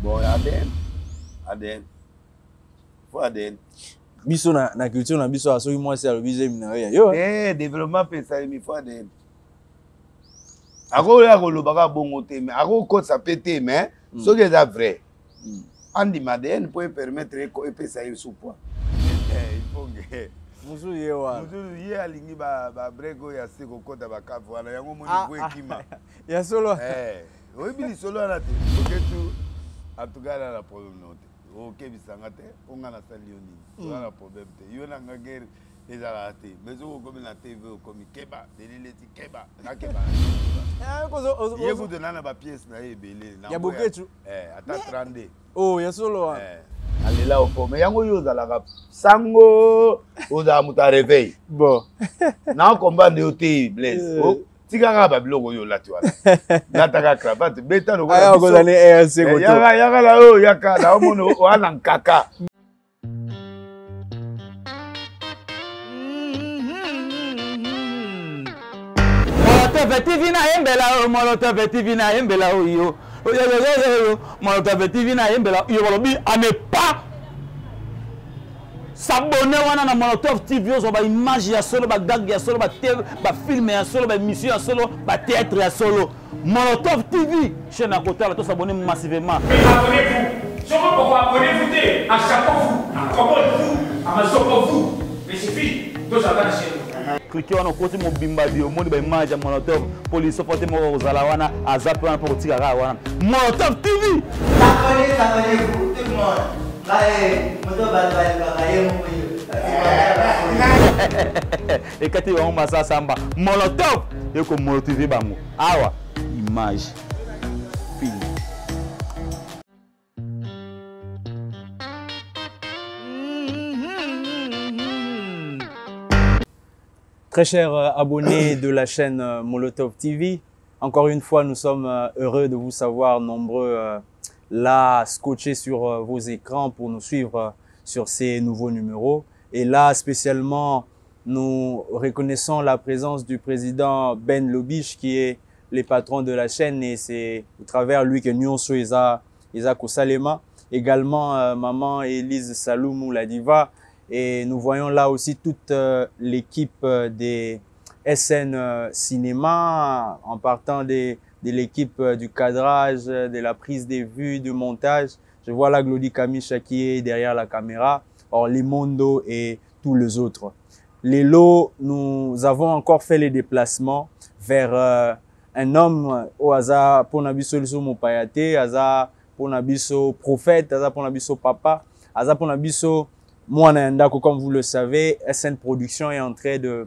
Bon, ADN. Faut ADN. Biso na culture na biso aso moi c'est le bizem na yo. Développement pensa il faut ADN. Ako ya ko lobaka bongo te mais ako ko ça pété mais ce qui est vrai. Andi ADN peut permettre ko epesa yo sous-poids. Il faut que Musu yewa. Musu ye alingi ba brego ya siko kota ba kafu wana yango moni ko ekima. Ya solo. Oui bili solo na te. OK tout en tout cas la problème non. OK bisanga te onga na salioni. Voilà problème te. Yo na ngagere les arrêtés. Mais on comme na TV comme keba, delile ti keba, na keba. Ye ku de na ba pièce na ebele na. Ya boketu. Ata 32. Oh, ya solo. Alela au fond mais yango yo za la sango oza muta réveil. Bon. Na combat de oté bless. Tika ba biloko yo lati wala. Nataka cravate beta no aya ko zane ANC ko to. Yaka la o yaka la omono wana nkaka. Molotov TV na yembela o Molotov TV na yembela o yo. Molotov TV na yembela yo balobi à ne pas s'abonner wana na Molotov TV zo ba image ya solo ba gag ya solo ba film ya solo ba émission ya solo ba théâtre ya solo. Molotov TV chaîne à côté là to s'abonner massivement. Abonnez-vous. Si on peut abonnez-vous à chaque fois, à commande-vous, à Mazoko-vous. Mais c'est fini. Deux ans la chaîne. Cliquez on côté mon bimba bio moni ba image ya Molotov police porter mo ozala wana azap wana pour tirer wana Molotov TV. Abonnez-vous tout le monde. Et quand tu vas en ça samba Molotov et comme Molotov TV bango awa image film. Très chers abonnés de la chaîne Molotov TV, encore une fois, nous sommes heureux de vous savoir nombreux là scotchés sur vos écrans pour nous suivre sur ces nouveaux numéros. Et là, spécialement, nous reconnaissons la présence du président Ben Lobish qui est le patron de la chaîne et c'est au travers lui que nous sommes Isaac Salema. Également, maman Elise Saloumou, la diva. Et nous voyons là aussi toute l'équipe des SN Cinéma, en partant de l'équipe du cadrage, de la prise des vues, du montage. Je vois là Glody Kamisha qui est derrière la caméra, or Limondo et tous les autres. Les lots, nous avons encore fait les déplacements vers un homme au hasard pour Nabiso Mopayate, hasard pour Nabiso prophète, hasard pour Nabiso papa, hasard pour Nabiso moi, comme vous le savez, SN Production est en train de,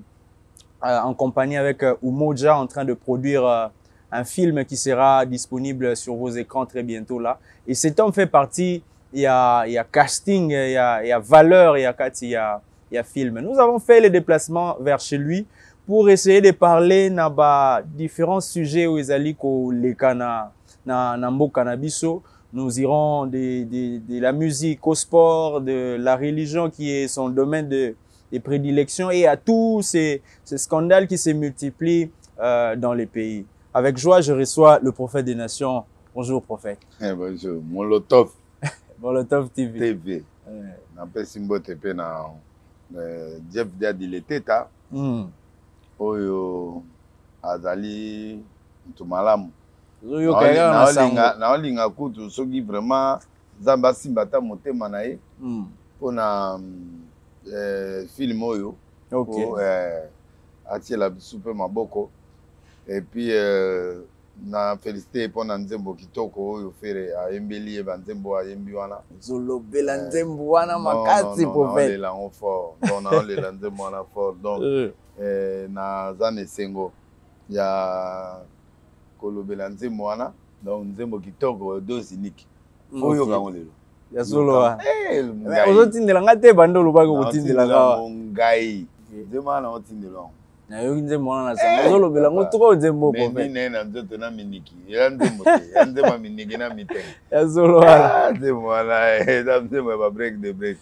en compagnie avec Umoja, en train de produire un film qui sera disponible sur vos écrans très bientôt là. Et cet homme fait partie, il y a casting, il y a valeur, il y a film. Nous avons fait les déplacements vers chez lui pour essayer de parler de différents sujets où ils allaient les cana nambo cannabiso. Nous irons de la musique au sport, de la religion qui est son domaine de prédilection et à tous ces scandales qui se multiplient dans les pays. Avec joie, je reçois le prophète des nations. Bonjour prophète. Bonjour, Molotov. Molotov TV. Nape simbo tepe na Jeff Diadile Teta. Oyo azali mtumalamu. Naolinga kutu soki vraiment zamba simbata motema na ye pona film oyo atiela biso mpe maboko et puis na félicité pona nzembo kitoko oyo fere ayembeli ye banzembo ayembi wana zolobela nzembo wana makasi prophète naolela fort donc naolela nzembo wana fort donc naza na esengo ya kolobela nzembo wana donc nzembo kitoko dose unique oyo kango lelo ya solo wa ozotindela nga te bando lobaka kotindela nga ngai nzembo wana otindela na yo nzembo wana na sango ozolobela ngo toko nzembo ko me ni na nzoto na miniki ya nzembo te ya nzembo miniki na miteng ya solo wana nzembo wana nzembo ba break the break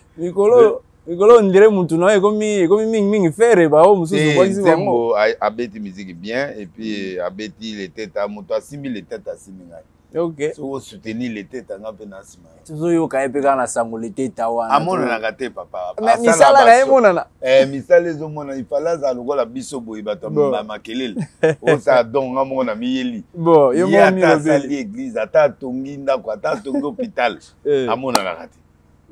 Nikolo ndire muntu na ekomi mingi fere ba o mususu kwa kisi bango abeti musique bien et puis abeti les têtes muto asimi les têtes asimi ngai Ok. Soko soutenir l'été tanga pe na sima. Toujours yo ka epeka na sango l'été tawana. Amona na kate papa. Mais misala na emona na. Misala zo mona ifala za lokola biso boy bato ba makelele. O sa don amona miyeli. Bon, yo mo mi le bel église ata tongi ndako ata tongi hôpital. Amona na kate.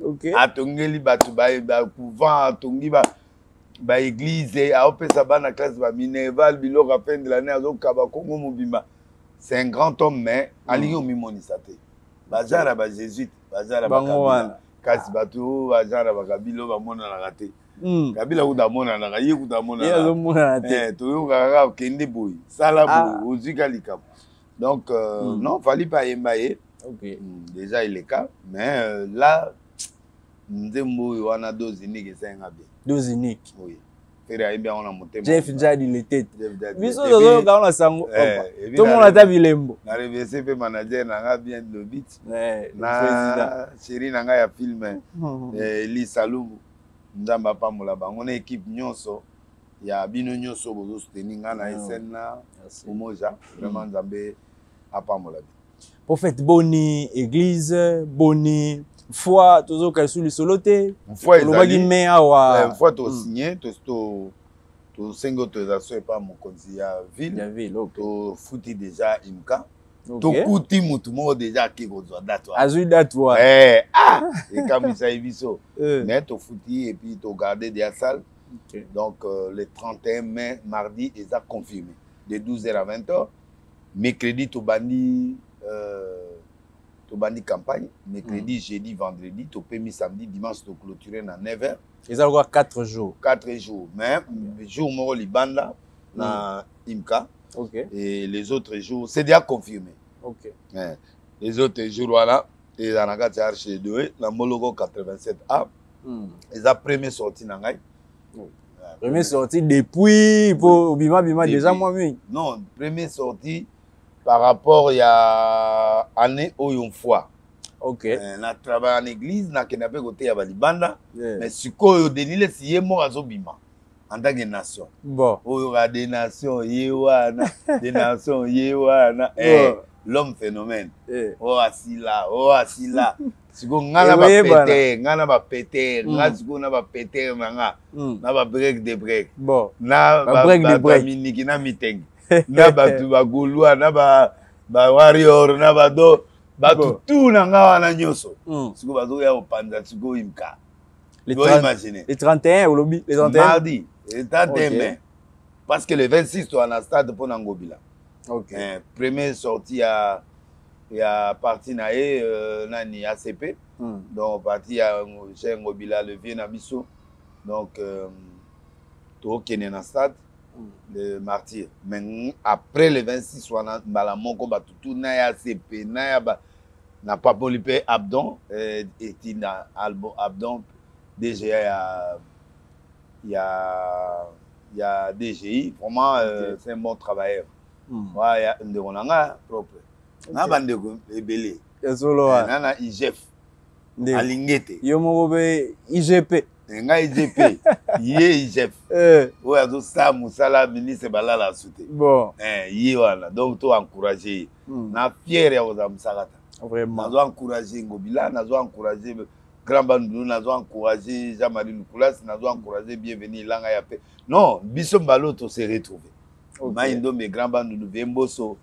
Ok. Atongeli bato ba couvent atongi ba église a opesa bana classe ba minerval biloko à fin de l'année azo kaba kongo mobimba. C'est un grand homme, mais Aliyo Mimonisate. Bajara ba jésuite, bajara ba Kabila. Kasi batu bajara ba Kabila ba mona na raté. Kabila uda mona na raye uda mona. Ya zo mona na te. To yo kaka kende boy. Sala boy, ozika likap. Donc non, fallait pas yembaye. OK. Déjà il est cas, mais là ndembo wana dose unique c'est un bien. Dose unique. Oui. On a monté. Jeff Jadi l'été. Biso zo ka on sango. Tout le monde a ta bilembo. Na reversé pe manager na bien le beat. Na chéri na ya film Eli Salumu. Nzamba pa mola bango na équipe nyonso ya bino nyonso bozo soutenir nga na SN na umoja vraiment nzambe apa mola. Prophète Boni église Boni foi toujours ka sous le soloté. Foi ezali mais awa. Foi to signé to sengo to za so pas mon conseiller ya ville. To futi déjà imka. To kuti mutu mo déjà ki ko zo date wa. Azu date wa. Et comme ça ibiso. Mais to futi et puis to garder des salles. Donc le 31 mai mardi ils a confirmé de 12h à 20h. Mercredi to bandi campagne, mercredi, jeudi, vendredi, tu peux samedi, dimanche, tu clôturer dans 9h. Ils ont 4 jours. 4 jours. Mais le jour où il banda dans IMCA. Et les autres jours, c'est déjà confirmé. Les autres jours, voilà, ils ont regardé chez deux, la Mologo 87A. Ils ont premier sorti dans Gaï. Premier sorti depuis, pour Bima déjà moi, oui. Non, premier sorti. Par rapport à année où une fois. OK. Na travail en église, na kenape côté ya balibanda. Mais si ko denile si yemo azobima en tant que nation. Bon. O ya des nations yewana, des nations yewana. L'homme phénomène. Oh asila, oh asila. Siko ngana ba péter, ngana siko na ba péter nga. Na ba break de break. Bon. Na ba break de break. Miniki na miteng. Na batu bagulwa na ba warrior na bado batu tout na nga wana nyoso siko bazo ya opanza siko imka le 31 ou le 31 mardi le 31 mai parce que le 26 tu en stade pour Ngobila. OK. Premier sortie à parti na nani ACP donc parti à chez Ngobila le vieux na biso donc to kene na stade le martyr. Mais après le 26, on a balamoko batutu na ya CP na ya ba na papolipe Abdon et na album Abdon DGA il y a DGI vraiment c'est un bon travailleur. Ouais, ya ndeko nanga propre. Na bandeko ebele. Solo na na IGF. Alingete. Yo moko be IGP. Nga IGP, yé IGF. Ouais, azo sa musala ministre balala soute. Bon. Yé wana. Donc to encourager. Na fier ya oza musakata. Vraiment. Nazo encourager Ngobila, nazo encourager Grand Bandou, nazo encourager Jean-Marie Nicolas, nazo encourager bienvenue Langa Yape. Non, biso mbalo to se retrouver. Maindo me Grand Bandou Vemboso.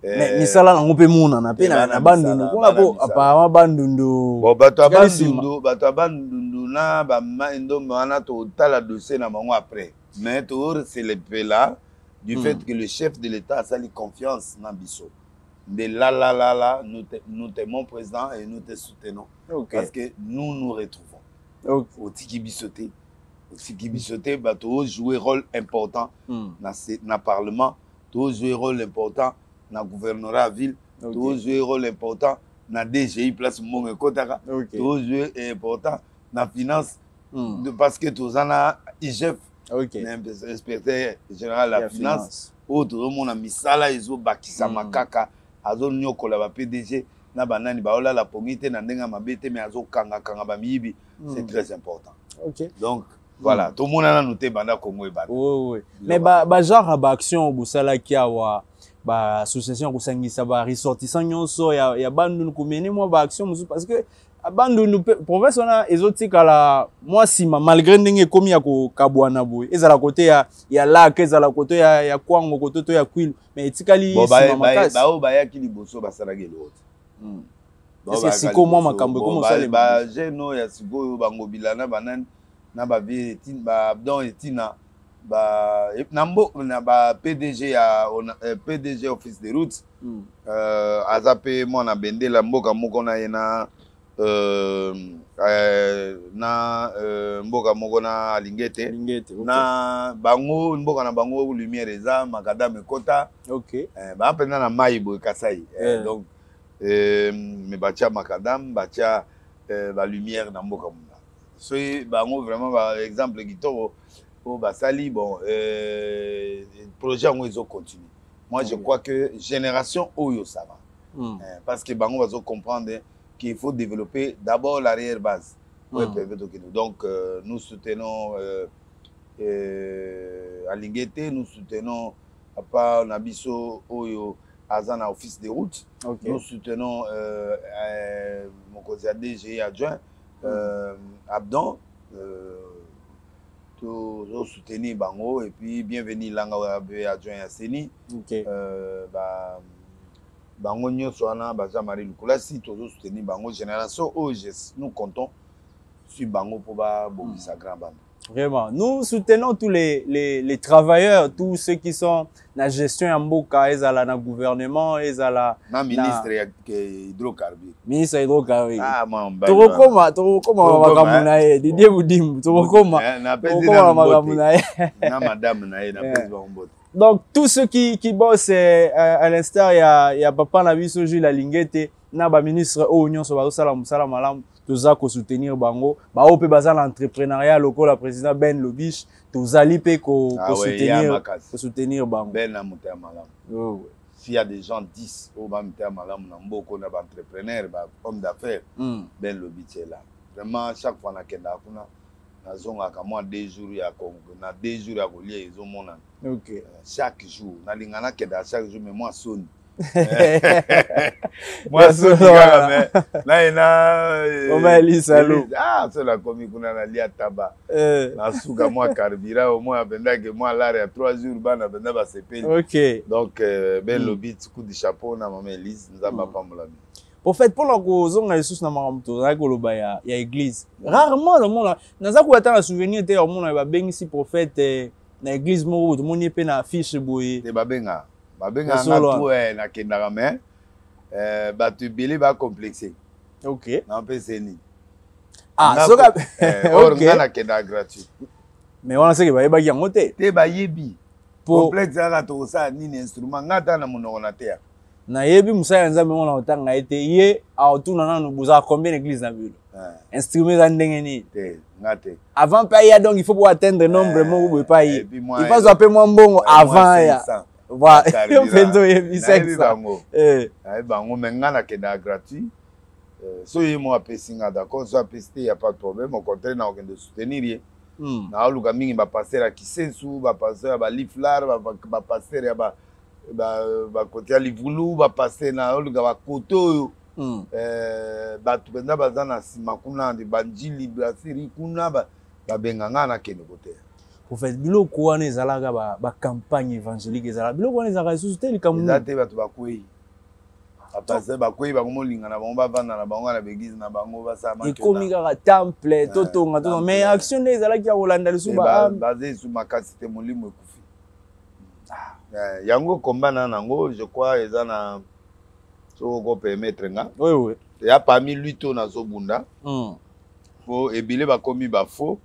Mais misala na ngope muna na pe na bandundu kuna po apparemment bandundu bon bato bandundu na ba maindo mana to tala dossier na bango après mais to c'est le là du fait que le chef de l'état a sali confiance na biso de là nous t'aimons président et nous te soutenons parce que nous retrouvons au tiki bisoté bato jouer rôle important na parlement to jouer rôle important na gouvernorat ville, tout jouer rôle important na DGI place Monge Kotaka, tout jouer important na finance parce que tous en a IGF, inspecteur général la finance, autre monde a misala izo bakisa makaka, azo nyokola ba PDG na banani baola la pongite na ndenga mabete mais azo kanga ba miyibi, c'est très important. Donc voilà, tout le monde a noté banda Congo et banda. Oui. Mais genre ba action au Boussala qui a ba association kusangisa ba ressortissant nyonso ya bandu kumene moi ba action musu parce que bandu nous province on ezotika la moi sima malgré ndenge komi ya ko kabwana boy ezala côté ya lac ezala côté ya kwango côté to ya kwil mais etikali sima makasi ba ya kili boso basala gelot est-ce que siko moi makambo comme ça les ba jeno ya siko bango bilana banane na ba vie ba don etina ba nambo na ba PDG ya PDG office de route azape mo na bendela mboka moko na yena na mboka moko na Lingete na bango mboka na bango lumière eza makadam ekota OK ba pena na maibo Kasai donc me bacha makadam bacha ba lumière na mboka munda so bango vraiment ba exemple kitoko au basali bon projet en ils ont continué moi je crois que génération oyo ça va parce que bango va comprendre qu'il faut développer d'abord l'arrière base donc nous soutenons à Lingete nous soutenons à part Nabiso oyo Azana office de route nous soutenons mon conseiller DG adjoint Abdon tout soutenir bango et puis bienvenue langa adjoint Seni bango nyonso wana baza Marie Lukula si toujours soutenir bango génération OGS nous comptons sur bango pour ba bobisa grand band. Vraiment, nous soutenons tous les travailleurs, tous ceux qui sont dans la gestion en mboka, ezala na gouvernement, ezala na ministre hydrocarbures. Ministre hydrocarbures. Ah man. Tokoma makamuna Didier Boudimbu, tokoma. Na makamuna na madame na na président Mbote. Donc tous ceux qui bossent à l'instar il y a papa na biso Jules Lingete na ba ministre o nyonso ba sala musala malamu toza ko soutenir bango ba ope baza l'entrepreneuriat local la président Ben Lobich tozali pe ko soutenir bango Ben na muta malamu. S'il y a des gens 10 au ba muta malamu na mboko na ba entrepreneur ba homme d'affaires Ben Lobich est là. Vraiment chaque fois na kenda kuna na zonga ka moi 2 jours ya Congo na 2 jours ya kolia ezo mona. OK. Chaque jour na lingana kenda chaque jour mais moi sonne. Moi sonne mais na on va aller salou. Ah c'est la comi kuna na lia taba. Na suka moi carburant au moins benda que moi là ya 3 jours bana benda ba sepeli. OK. Donc Ben Lobich coup de chapeau na maman Elise nzamba pambola. Au fait, pour la cause, on a les sous na maramto, il y a église. Rarement le monde, dans un coup attend un souvenir, t'es au monde, il va bien ici prophète, na église moro, tout le monde y est na fiche boye. Te babenga na tout na kendara mais ba tu bili ba complexé. OK. Na pese ni. Ah, so ka OK. Na kendara gratuit. Mais on sait que ba yeba yango te. Te ba yebi. Complexe ala to sa ni instrument ngata na monoko na te. Na yebi musaya nzambe mona otanga ete ye aotuna nanu buza combien d'églises na bilo. Instrument za ndenge ni te ngate. Avant pas ya donc il faut pour atteindre nombre mo bo pas yi. Il faut appeler moi mbongo avant ya. Voilà. Yo pendo yebi 500. Ai bango menga na kenda gratuit. So ye mo apesinga d'accord, so apesté y a pas de problème, au contraire na aucun de soutenir ye. Na oluka mingi ba passer à Kisensu, ba passer ba Liflar, ba passer ya ba côté à Livulu va passer na oluga ba koto ba tupenda bazana sima kuna de banjili brasserie kuna ba benganga na kene côté. Au fait biloko wana ezalaka ba campagne évangélique ezala biloko wana ezalaka susute likamu ezate bato bakwei apase bakwei bango linga na bango bavanda na bango na l'église na bango basama ekomi kaka temple totonga mais action nde ezalaki ya kolanda lisusu ba basé sur makasi te molimo ekufi. Yango kombana nango je crois ezana so ko permettre nga oui ya parmi lui to na zobunda faut ebile ba komi ba faux.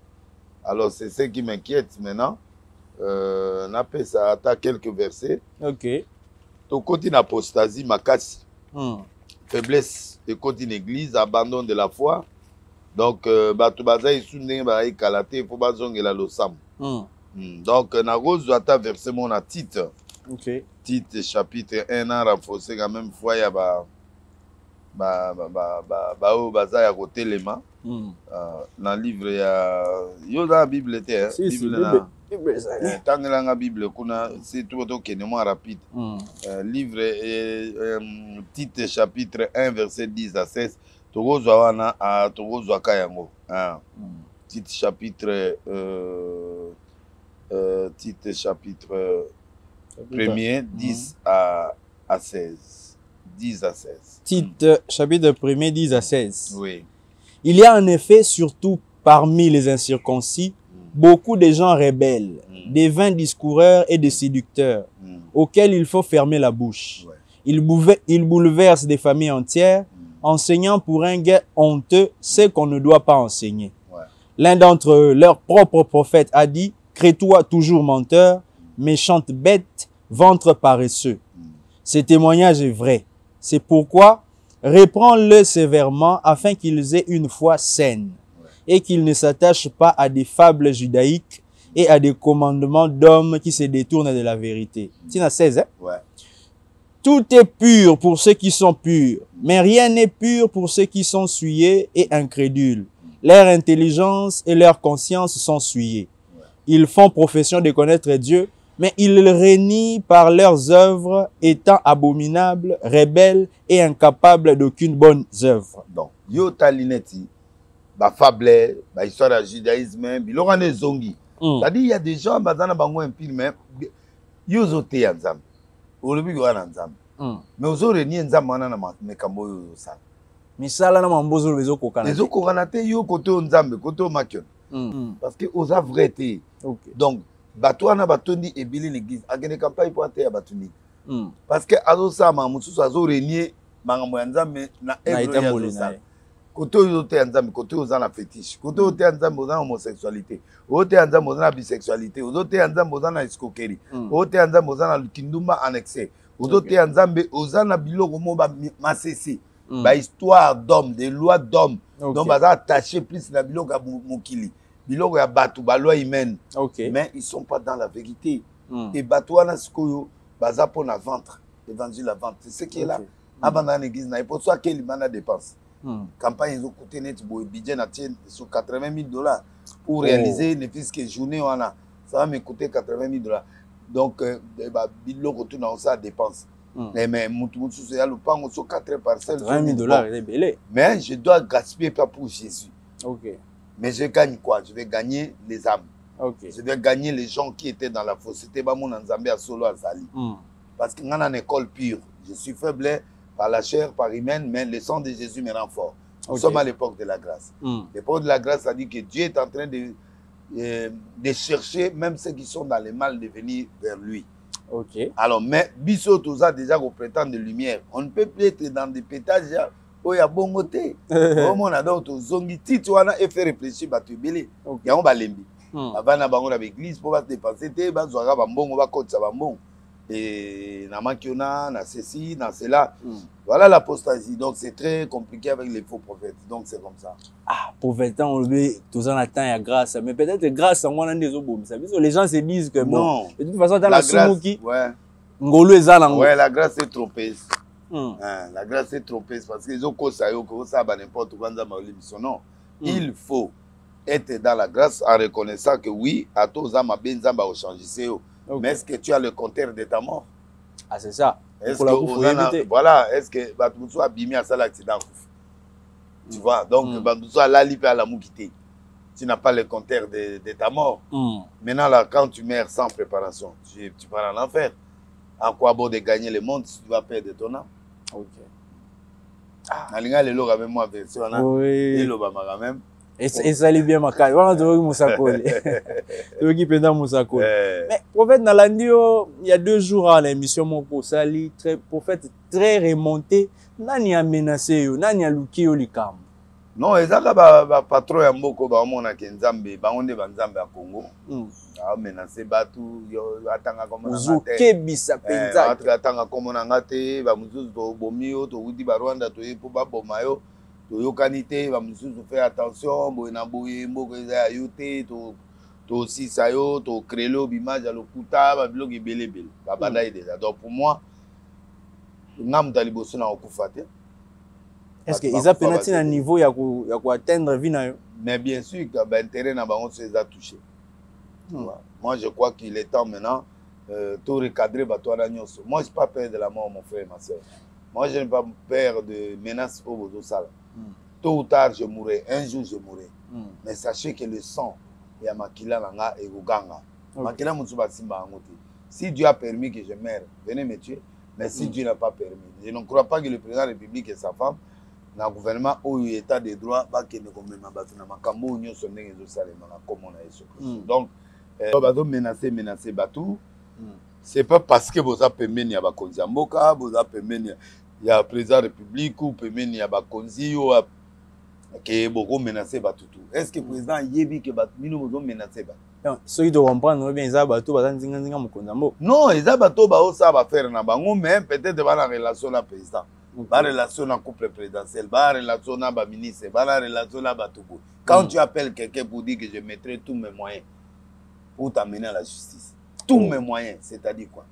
Alors c'est ce qui m'inquiète maintenant. Na pesa ata quelques versets. OK. To côté d'apostasie makasi. Faiblesse de côté église, abandon de la foi. Donc bato baza isundenge ba ikalate faut bazongela losam. Donc, na rose ata verset mon a titre. OK. Titre chapitre 1 a renforcé quand même fois ya ba oyo baza ya kotelema na livre ya yo za bible te tangelanga bible kuna surtout tokende mwa rapide livre titre chapitre 1 verset 10 à 16 tokozwa wana tokozwaka yango titre chapitre premier 10 à 16. 10 à 16. Titre chapitre 1er 10 à 16. Oui. Il y a en effet, surtout parmi les incirconcis, beaucoup de gens rebelles, des vains discoureurs et des séducteurs, auxquels il faut fermer la bouche. Ouais. Ils bouleversent des familles entières, enseignant pour un gain honteux ce qu'on ne doit pas enseigner. Ouais. L'un d'entre eux, leur propre prophète, a dit: crée-toi toujours menteur, méchante bête, ventre paresseux. Ce témoignage est vrai. C'est pourquoi reprends-le sévèrement afin qu'ils aient une foi saine et qu'ils ne s'attachent pas à des fables judaïques et à des commandements d'hommes qui se détournent de la vérité. Tina 16, hein? Ouais. Tout est pur pour ceux qui sont purs, mais rien n'est pur pour ceux qui sont souillés et incrédules. Leur intelligence et leur conscience sont souillées. Ils font profession de connaître Dieu, mais ils renient par leurs œuvres, étant abominables, rebelles et incapables d'aucune bonne œuvre. Donc, yo talineti, ba fable, ba histoire du judaïsme, bilorane zongi. C'est-à-dire, il y a des gens, bazana bango impire, mais yo zote ya nzambe. Olobi yo na nzambe. Mais ozo renie nzambe wana na mekambo yo sa. Misala na mambozo bezo kokana. Bezo kokana te yo kote nzambe, kote makion. Parce que oza vrai te. Okay. Donc, Batouana Batondi et Billy l'église. Agene campagne pour atteindre Batouni. Parce que Azo Sama, Moussou Azo régné, Mangamouanzam, na Ebro. Côté aux Nzambe, côté aux la fétiche, côté aux Nzambe, aux homosexualité, aux Nzambe, aux la bisexualité, aux autres Nzambe, aux la escroquerie, aux Nzambe, aux la kindumba annexé, aux autres Nzambe, aux la bilo como massési, ba histoire d'homme, des lois d'homme, donc baza attaché plus la bilo ka mukili. Biloko ya batu ba loi humaine. Okay. Mais ils sont pas dans la vérité. Et batouana skoyo baza pour la ventre, évangile à ventre. C'est ce qui est là. Avant dans l'église na pour soit quel mana dépense. Campagne ils ont coûté net budget na tien sur $80,000 pour réaliser ne fils que journée wana. Ça va me coûter $80,000. Donc biloko tout dans ça dépense. Mais mutu c'est le pango sur 4 parcelles $20,000 est belé. Mais je dois gaspiller pas pour Jésus. OK. Mais je gagne quoi? Je vais gagner les âmes. Okay. Je vais gagner les gens qui étaient dans la fausseté. Parce que dans une école pure, je suis faible par la chair, par humaine, mais le sang de Jésus me rend fort. Nous sommes à l'époque de la grâce. L'époque de la grâce, ça dit que Dieu est en train de chercher même ceux qui sont dans le mal de venir vers lui. Okay. Alors, mais Bissot, tout ça déjà qu'on prétend de lumière. On ne peut plus être dans des pétages. Oh, il y a bon côté. On a d'autres zongi titre wana et faire réfléchir ba tubeli. Ya on ba lembi. Avant na bango na l'église pour pas dépenser te ba zoara ba mbongo ba kotsa ba mbongo. Et na makiona na ceci na cela. Voilà l'apostasie. Donc c'est très compliqué avec les faux prophètes. Donc c'est comme ça. Ah, prophète on le tous en attend ya grâce, mais peut-être grâce en wana ndezo bom. Les gens se disent que bon, de toute façon dans la sumuki. Ouais. Ngolo ezala ngo. Ouais, la grâce est trompeuse. La grâce est trompée parce que les autres ça n'importe quoi non. Il faut être dans la grâce en reconnaissant que oui, à tous ama benzamba au changer. Mais est-ce que tu as le compteur de ta mort? Ah c'est ça. Est-ce que voilà, est-ce que Batoussou a bimé à ça l'accident? Tu vois, donc Batoussou a la lippe à la moukité. Tu n'as pas le compteur de ta mort. Maintenant là, quand tu meurs sans préparation, tu pars en enfer. En quoi bon de gagner le monde si tu vas perdre ton âme? Ok. Nalinga le loga même moi version na. Et le bama même. Et ça lui bien makali. Voilà tu musakoli. Tu qui pendant musakoli. Mais prophète Nalandio, il y a 2 jours à l'émission mon posali très prophète très remonté. Nani a menacé yo, nani a luki yo likam. Non, ezaka ba patron ya mboko ba mona ke Nzambe, ba onde ba Nzambe ya Congo. Ah menacé batu yo atanga comme na ngate. Kebisa penza. Atanga comme na ngate ba muzuzu to bomio to udi ba Rwanda to yepo ba bomayo to yokanite ba muzuzu faire attention boy na boye mboko za yote to si sayo to krelo bimage ya lokuta ba biloko ebelebele. Ba banda déjà. Donc pour moi ngam taliboso na okufa te. Est-ce que ils ont pénalité à un niveau, il y a quoi atteindre Vina? Mais bien sûr, que l'intérêt n'a pas les a touchés. Moi, je crois qu'il est temps maintenant tout recadrer. Moi, je n'ai pas peur de la mort, mon frère et ma soeur. Moi, je n'ai pas peur de menaces au bout de ça. Tôt ou tard, je mourrai. Un jour, je mourrai. Mais sachez que le sang, il y a Makila Nanga et Guganga. Makila Mutsuba Simba Angoti. Si Dieu a permis que je meure, venez me tuer. Mais si Dieu n'a pas permis, je ne crois pas que le président de la République et sa femme, dans le gouvernement où il y a état de droit, va que nous commettons Makambo, nous sommes des comme on a eu. Donc, vous menacez Batou. C'est pas parce que vous avez permis il y a Bakonzi Amboka, vous avez permis il y a le président de la République ou permis il y a Bakonzi ou que vous menacez Batou. Est-ce que le président Yébi que nous vous menacez Batou? Ceux qui doivent comprendre, bien, ils ont Batou, non, ils ont Batou, ça va faire un bango, mais peut-être dans la relation avec le président. Dans la relation avec le couple présidentiel, dans la relation avec le ministre, dans la relation avec Batoubou. Quand tu appelles quelqu'un pour dire que je mettrai tous mes moyens pour t'amener à la justice, tous mes moyens, c'est-à-dire quoi?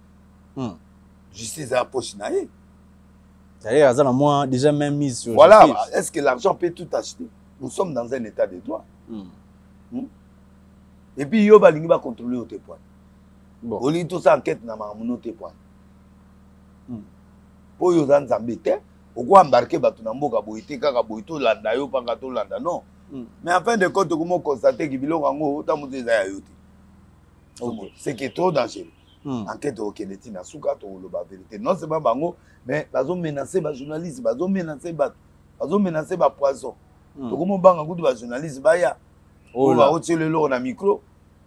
Justice à la poche. C'est-à-dire, moi, déjà même mise sur. Voilà, est-ce que l'argent peut tout acheter? Nous sommes dans un état de droit. Et puis, il va contrôler nos points. Au lieu de tout ça, enquête n'a pas nos points. Pour les gens embêtés, on va embarquer Batunamboka, Boïté, Kakaboïto, Landa, Pangato, Landa. Non. Mais en fin de compte, comment constater qu'il y a autant de gens c'est qui est trop dangereux. Enquête au Kennedy, na Souka, la vérité. Non, c'est pas bango, mais ils ont menacé les journalistes, ils ont menacé les poissons. Comment bango les journalistes, on va retirer le lot dans le micro.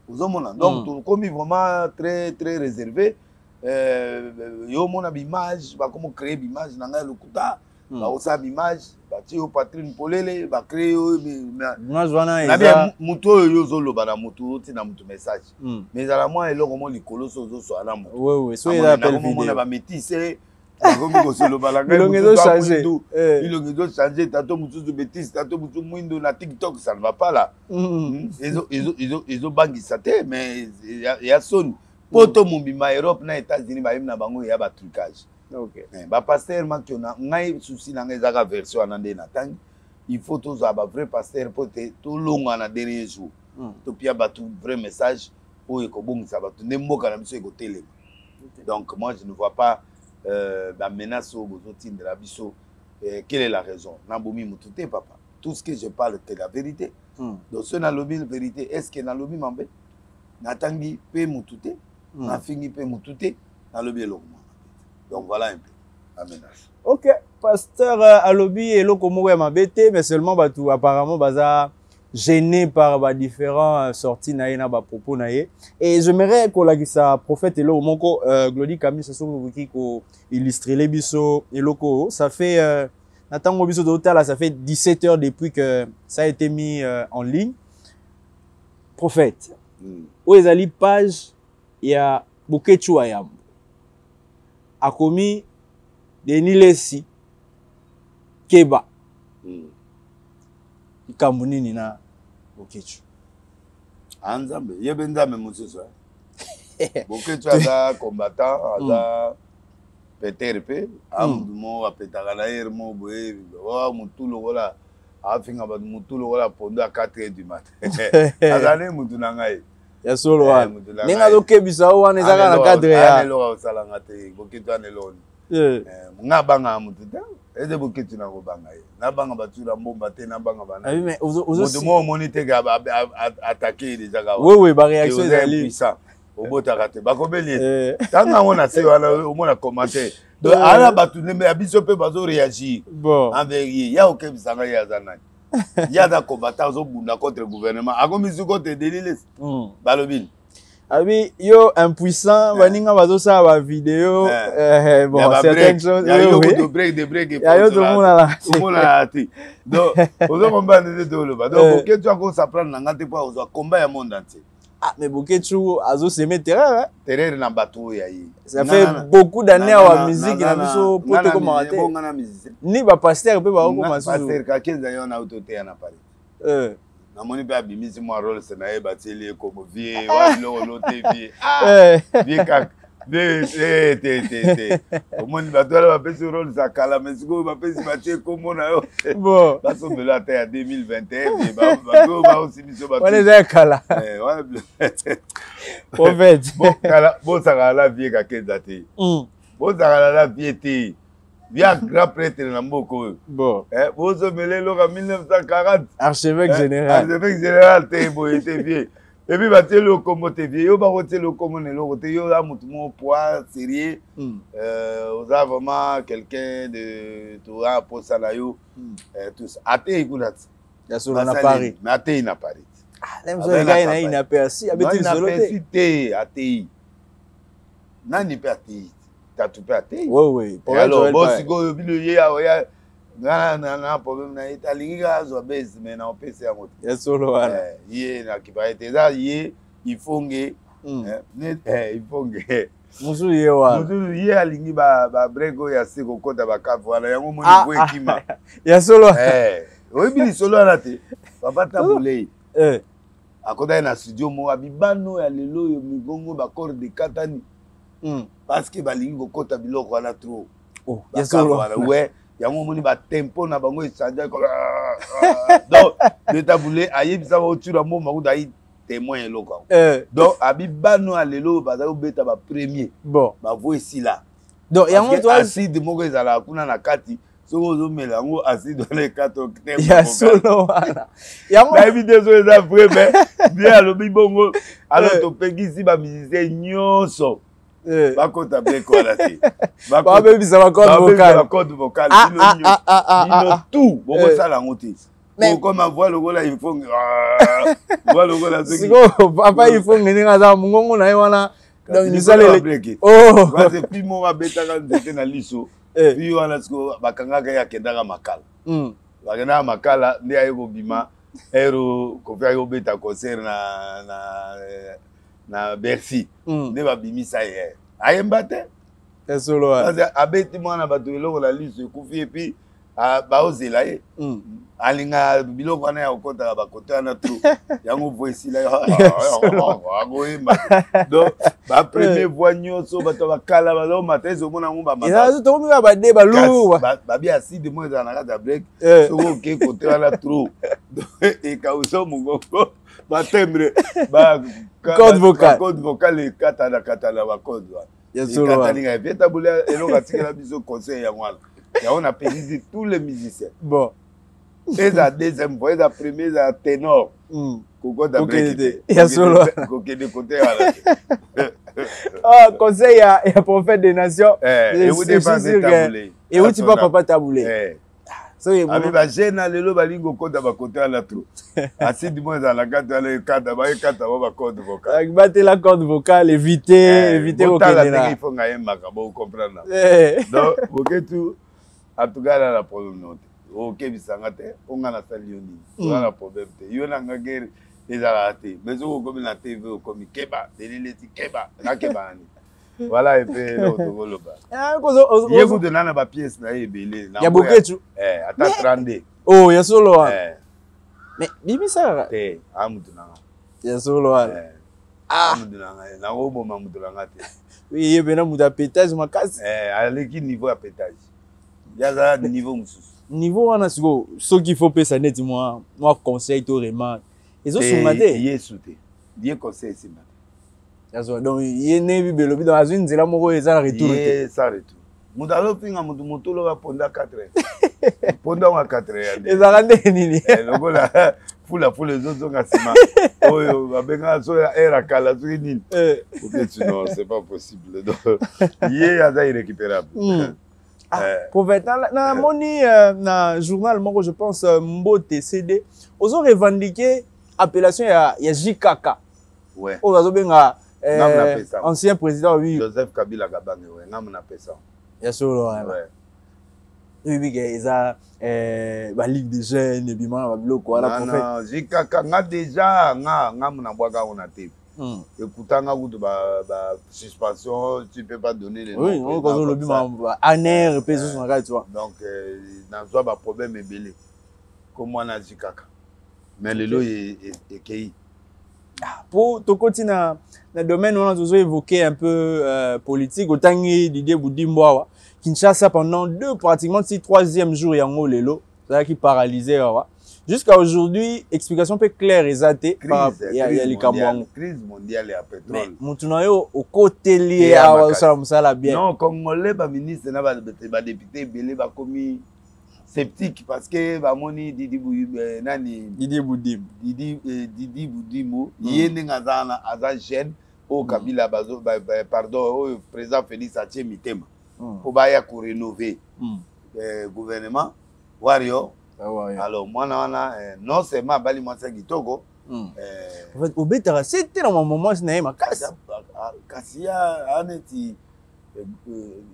Donc, comme ils sont vraiment très, très réservés, yo mona bimage ba comment créer bimage nanga lokuta ba osa bimage ba ti o Patrine Polele ba créer image wana na bien muto yo zolo ba na muto ti na muto message mais à la moi eloko mo likolo so zo so ala mo oui so il appelle vidéo mona ba métissé comme ko solo ba la il a changé il a changé tato muto de bêtise tato muto mwindo na TikTok ça ne va pas là ils ont bangi saté mais il y a son poto mumbima Europe na États-Unis ba na bango ya ba trucage. OK. Ba pasteur makona ngai souci na ngai zaka version anande na tangi. Il faut tous aba vrai pasteur pote tout longa na dernier jour. To pia ba tout vrai message pour ko bongisa ba tout nemboka na biso ko télé. Donc moi je ne vois pas la menace au bozoti de la biso. Quelle est la raison? Na bomi mutute papa. Tout ce que je parle c'est la vérité. Donc ce na lobby la vérité est-ce que na lobby mambe? Na tangi pe mutute. Na fini pe mutute na lobby eloko. Donc voilà un peu la menace. OK, pasteur alobi eloko moko ya mabete mais seulement batu apparemment baza gêné par ba différents sorties na ye na ba propos na ye et j'aimerais ko lakisa prophète eloko moko Glody Camille Sassou qui ko illustrer les biso eloko ça fait natango biso total ça fait 17 heures depuis que ça a été mis en ligne. Prophète où ezali page ya Bokechu Ayam a commis Denis Lesi Keba ikamuni na Bokechu anzambe yebenzambe mususu Bokechu aza combattant aza PTRP amudumo apetaka na yermo boye wa mutulo wala afinga ba mutulo wala pondo à 4h du matin azane mutu na ngai ya solo wana ninga dokebisa wana ezaka na cadre ya anelo osalanga te Bokechu anelo nga banga mutu te eze Bokechu na ko banga ye na banga batura mbomba te na banga bana mais ozo mo monite ga attaquer déjà ga oui ba réaction ezali obotaka te bakobeli tanga ona se wana omona commentaire donc ala batu nembe ya biso pe bazo réagir bon envers ye ya okebisa nga ya zanani ya da combattant zo bunda contre gouvernement akomisu contre Denis balobini abi yo impuissant baninga bazo sa ba vidéo bon certaines choses de break ya yo to mona ti donc ozo comprendre de lo ba donc que tu encore s'apprendre na ngate pa ozo combat ya monde entier. Ah, mais Bokechu azo s'aimer terreur, hein? Terreur na bateau ya yi. Ça fait beaucoup d'années à la musique na biso poto comme raté. Ni ba pasteur pe ba ko masu. Pasteur ka kenza yo na autoté na Paris. Na moni ba bimisi mo rôle c'est na e bateli comme vie wa lo te vie. Vie ka omoni bato wana bapesi role za kala mais sikoyo bapesi batie kombo na yo basombelo ata ya 2021 bato baosi biso wana eza ya kala prophète bosakala na vie kakenza te bosakala na vie te via grand prêtre na mboka oyo bosomela eloko 1940 archevêque général te boye te vie epuis batie le kombo te vie yo bakotie le kombo na eloko te yo oza motu mo poids sérieux oza vraiment quelqu'un de toa posa na yo tout ça atei kuna ti ya solo na Paris mais atei na Paris inapesi te atei nani mpe atei tatu mpe atei alors bosikoyo bino ye aoya na problème na ye alingi kaka azwa bese me na opesa yango te ya solo wana ye na kibaya te eza ye ifonge ifonge mosusu ye wana mosusu ye alingi babrek oyo ase kokota bakafe wana yango moni vo ekima ya solo oyebi lisolo wana te babata bolei akotaki na studio moko abibano ya lelo oyo migongo bacorde ekatani parce que balingi kokota biloko wana trop wana yango moni batempo na bango echange donc letabule ayebisa baotira mo makuta ayi témoin eloko donc abibano ya lelo bazali kobeta bapremier bavo esila acide moko ezalaka kuna na kati soki ozomela yango acide wana ekati ya solo wana nayebi te so eza vrai mais bien alobi bongo alo topekisi bamusicien nyonso bakota brek wana te babebisa bacode vocale bino tout bokosala yango te okoma voi lokola ifonge voi lokola siko papa ifonge ndenge aza mongongo na ye wana misalelepi moko abetaka nzete na liso pi wana siko bakangaka ye akendaka makala bakendaka makala nde aye kobima ero kofi aye kobeta concert na Bercy nde babimisa ye ayemba te abeti mwana bato eloko na liso ekufi epi baozela ye alinga biloko wana ya kokotaka bakote wana tro yango vo esila akoyemba donc bapremier voi nyonso bato bakala bazomata ezomona yango bamatokomika bade baluwa babi acide mo ezala na kati ya brek soki oke kote wana tro ekausa mongongo batembre code vocale ekatana na bacode wana ekatalinga epi etabule eloko atikela biso conseil yango wana yango na pélisi tous les musiciens eza deuxième fois eza premier eza ténor kokota brek kokende kote wana conseil ya prophète des nations euti pa papa tabule abi bagene lelo balingi kokota bakote wana tro asidi mo ezala na kati wana ekata baekata bo bacode vocale batela corde vocale éviter kokende na ifo ngayembaka bocomprendre donc boketu atugala na problème no te okebisanga te onga nasali yo nini oza na problème te yo nanga guerre ezalaka te mais soki okomi na tv okomi keba delileti keba nakeba nani voilà epe eloko tokoloba ye kutu nana bapiese na ye ebele ya boketu ata 32 ya solo wana mais bimisaka te amutu nanga ya solo wana amutu nanga nakoboma mutu nanga te ye pena mutu ya pétage makasi aleki niveau ya pétage yaza niveau mosusu niveau wana siko soki faut pesa neti mwa conseil to remarque ezosunga te yesu te ye conseil esimba te yazo donc ye nebi belobi donc azwi nzela moko eza na retour te sa retour mutu alofinga mutu motolo baponda 4 ponda wa 4 ezaka nde nini lokola fula ezozonga nsima oyo babengaka so era kala soki nini oketu non c'est pas possible donc ye aza irrécupérable prophète na moni na journal moko je pense Mbote CD ozo revendiquer appellation ya JKK oyo azobenga ancien président oui Joseph Kabila Kabange ngamu na pesa ya solo wana oui que eza ba ligue des jeunes ebima ba biloko wana prophète JKK nga déjà ngamu na bwaka ona te ekutanga kutu ba suspension tu peux pas donner les oui on quand le bima aner peso sur la tu vois donc dans ba problème ebele comme moi na JKK mais lelo ekei pour tokoti na domaine on a toujours évoqué un peu politique autant Didier Boudimboa Kinshasa pendant pratiquement 3e jour yango lelo ça qui paralysé jusqu'à aujourd'hui explication peu claire exacte par il y a les Cameroun crise mondiale ya pétrole mais mutuna yo au côté lié à ça bien non congolais ba ministre na ba député belé ba commis sceptique parce que bamoni Didi Boudimbo yende ngazana aza jeune au Kabila bazo pardon au président Félix Atie Mitema pour baya ko rénover gouvernement wario alors moi non seulement bali moi ça kitoko en fait obetara c'était dans mon moment c'est ma casse kasia aneti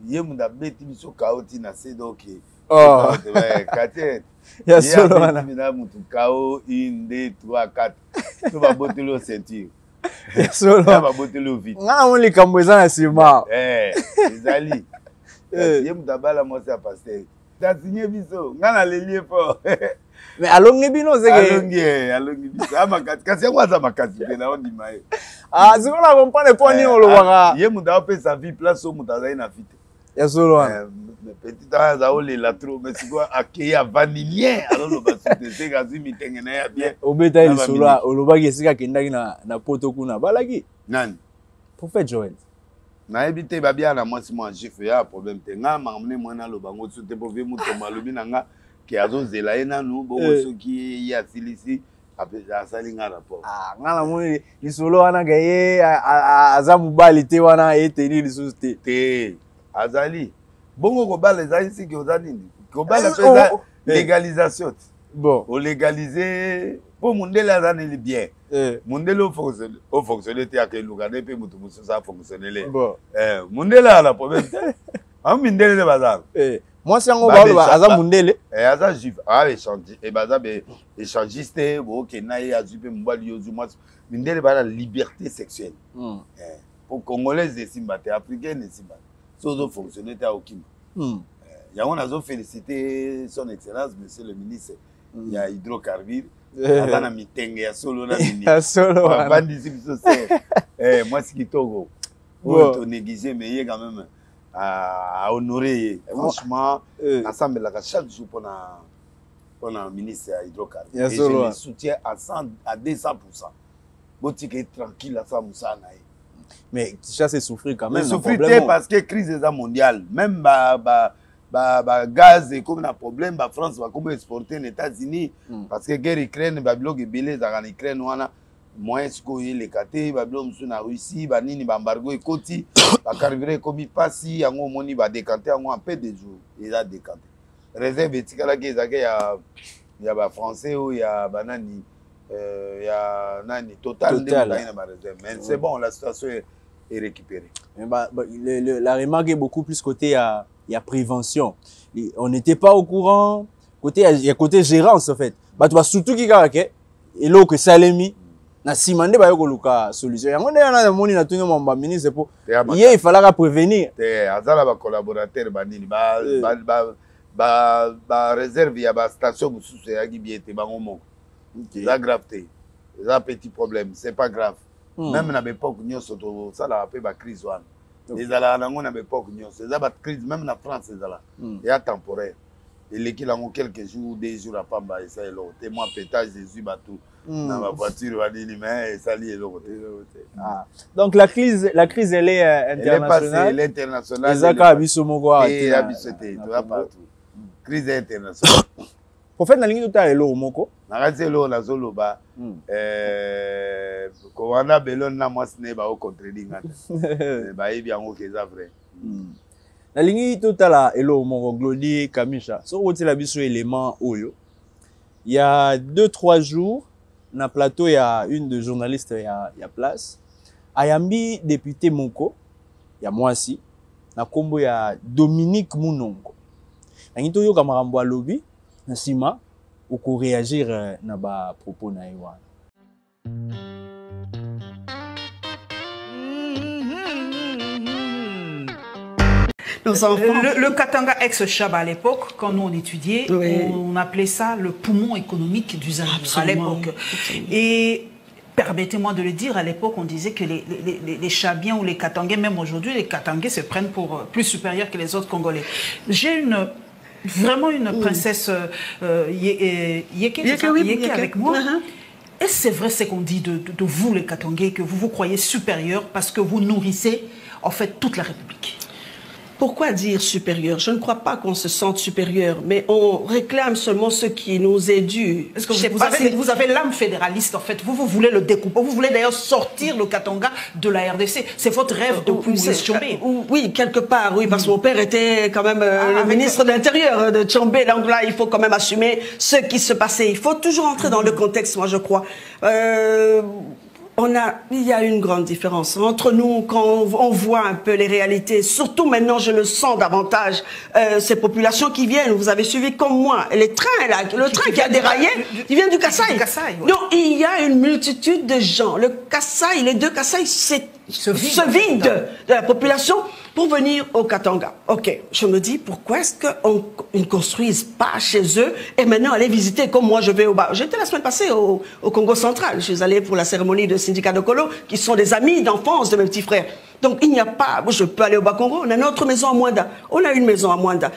yemunda beti biso kaoti na c'est donc oh kate ya solo wana mina mutu kao 1 2 3 4 to ba botelo ceinture ya solo ba botelo vite ngana mo likambo eza na sima ezali yemunda bala mo ça passer ta signé biso ngana lelie fort mais alongi bino zeke alongi biso amakati kasi yango aza makati pe na ondima ye siko na comprendre po nini olobaka yemunda apesa vie place o mutu azali na vite ya solo wana petit aza olela trop mais siko akei avanilien aloloba sutese kasi mitenge na ya bien obeta lisolo olobaki esika akendaki na poto kuna balaki nani prophète Joël nayebi te babia na mwasi mwa juif ya problème te nga makamune mwana aloba ngo so te po vie mutu malobi na nga ke azozela ye nanu bongo soki ye asilisi asali nga rapport nga namoni lisolo wana ke ye aza mobali te wana eteni lisusu te azali bongo kobala ezali siki oza nini kobala mpe eza légalisation te bon olégalize po mundele aza neli bien mundele ofonctionne te yaka eluka nde mpe mutu mosusu afonctionnele mundele ala problème te amindele nde bazala mwasi yango baloba aza mundele aza juif baza échangiste bookenda ye azwi mpe mobali yo ozwi mwasi mindele bana liberté sexuelle po congolaise esimba te africaine esimba te so ozofonctionne te aokima yango nazofélicité son excellence monsieur le ministre ya hydrocarbure aza na mitenge ya solo na minibandisi biso se mwasi kitoko oyo tonéglige mais ye quand même à honorer franchement nasambelaka chaque jour pour na ministre ya hydrocarbure et je le soutiens à 200%. Botika est tranquille à ça musana. Mais ça c'est souffrir quand même. Souffrir parce que crise est mondiale. Même gaz et comme un problème, la France va comme exporter les États-Unis parce que guerre Ukraine, Babylone est belé dans l'Ukraine, on a moyen de les cater, Babylone sur la Russie, Banini, Bambargo et Koti, la carburant comme il passe, il y a un moment va décanter en peu de jours, il a décanté. Réserve et tika la guerre, il y a français ou il y a banani, il y a nani total, mais c'est bon, la situation est récupérée. La remarque est beaucoup plus côté il y a prévention. On n'était pas au courant côté il y a côté gérance en fait. Bah tu vas surtout qui caractère et là que Salemi na simande ba yoko luka solution. Yango na moni na tunyo mamba ministre pour il fallait prévenir. Azala ba collaborateur banini ba réserve ya ba station mususu ya gibiete bango moko. La gravité. La petit problème, c'est pas grave. Même na l'époque nyonso to ça la pe ba crise wana. Les ala na ngona l'époque nyonso, ça ba crise même na France c'est là. Il y a temporaire. Et l'équipe là quelques jours, des jours à Pamba et ça est là. Témoin pétage Jésus batou. Dans ma voiture va dire mais ça lié l'autre. Donc la crise elle est internationale. Elle est internationale. Ezaka biso moko et abisete, tu vas partout. Crise internationale. Prophète na lingi tota elo moko. Na kati elo na zoloba ko wana belon na mwasi ne ba o contredire ngata. Ba yebi yango keza vrai. Na lingi tota la elo moko Glody Kamisha. So otela biso élément oyo. Il y a 2-3 jours na plateau il y a une de journalistes il y a place. Ayambi député moko ya mwasi na kombo ya Dominique Munongo. Na ngito yo kamarambo alobi na sima ou réagir na ba propos na ewa. Nos enfants. Le Katanga ex-Chaba à l'époque, quand nous on étudiait, on appelait ça le poumon économique du Zaïre à l'époque. Et permettez-moi de le dire, à l'époque, on disait que les Chabiens ou les Katangais, même aujourd'hui, les Katangais se prennent pour plus supérieurs que les autres Congolais. J'ai vraiment une princesse Yeke avec moi. Est-ce que c'est vrai ce qu'on dit de vous, les Katangais, que vous vous croyez supérieurs parce que vous nourrissez, en fait, toute la République? Pourquoi dire supérieur? Je ne crois pas qu'on se sente supérieur, mais on réclame seulement ce qui nous est dû. Parce que vous avez l'âme fédéraliste, en fait. Vous voulez le découper. Vous voulez d'ailleurs sortir le Katanga de la RDC. C'est votre rêve depuis Tchombe. Oui, quelque part, oui, parce que mon père était quand même le ministre de l'Intérieur de Tchombe. Donc là, il faut quand même assumer ce qui se passait. Il faut toujours entrer dans le contexte, moi, je crois. Il y a une grande différence entre nous quand on voit un peu les réalités. Surtout maintenant, je le sens davantage, ces populations qui viennent. Vous avez suivi comme moi. Les trains, là, le train qui a déraillé, il vient du Kasaï. Ouais. Donc, il y a une multitude de gens. Le Kasaï, les deux Kasaï se vident de la population pour venir au Katanga. Ok, je me dis, pourquoi est-ce qu'ils ne construisent pas chez eux et maintenant aller visiter comme moi je vais au bas. J'étais la semaine passée au Congo central. Je suis allée pour la cérémonie de syndicat de Kolo, qui sont des amis d'enfance de mes petits frères. Donc il n'y a pas, je peux aller au Bas-Congo, on a notre maison à Mwanda. On a une maison à Mwanda.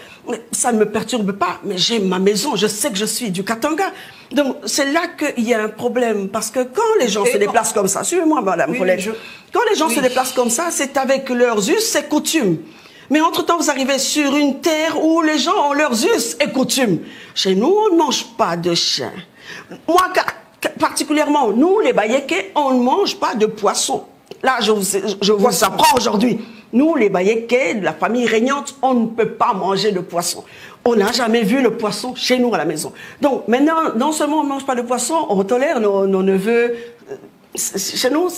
Ça ne me perturbe pas, mais j'ai ma maison, je sais que je suis du Katanga. Donc c'est là qu'il y a un problème, parce que quand les gens se déplacent comme ça, suivez-moi madame collègue, quand les gens se déplacent comme ça, c'est avec leurs us et coutumes. Mais entre-temps, vous arrivez sur une terre où les gens ont leurs us et coutumes. Chez nous, on ne mange pas de chien. Moi, particulièrement, nous, les Bayékés, on ne mange pas de poisson. Là, je vous apprends aujourd'hui. Nous, les Bayékés, de la famille régnante, on ne peut pas manger de poisson. On n'a jamais vu le poisson chez nous à la maison. Donc, maintenant, non seulement on ne mange pas de poisson, on tolère nos neveux. Chez nous,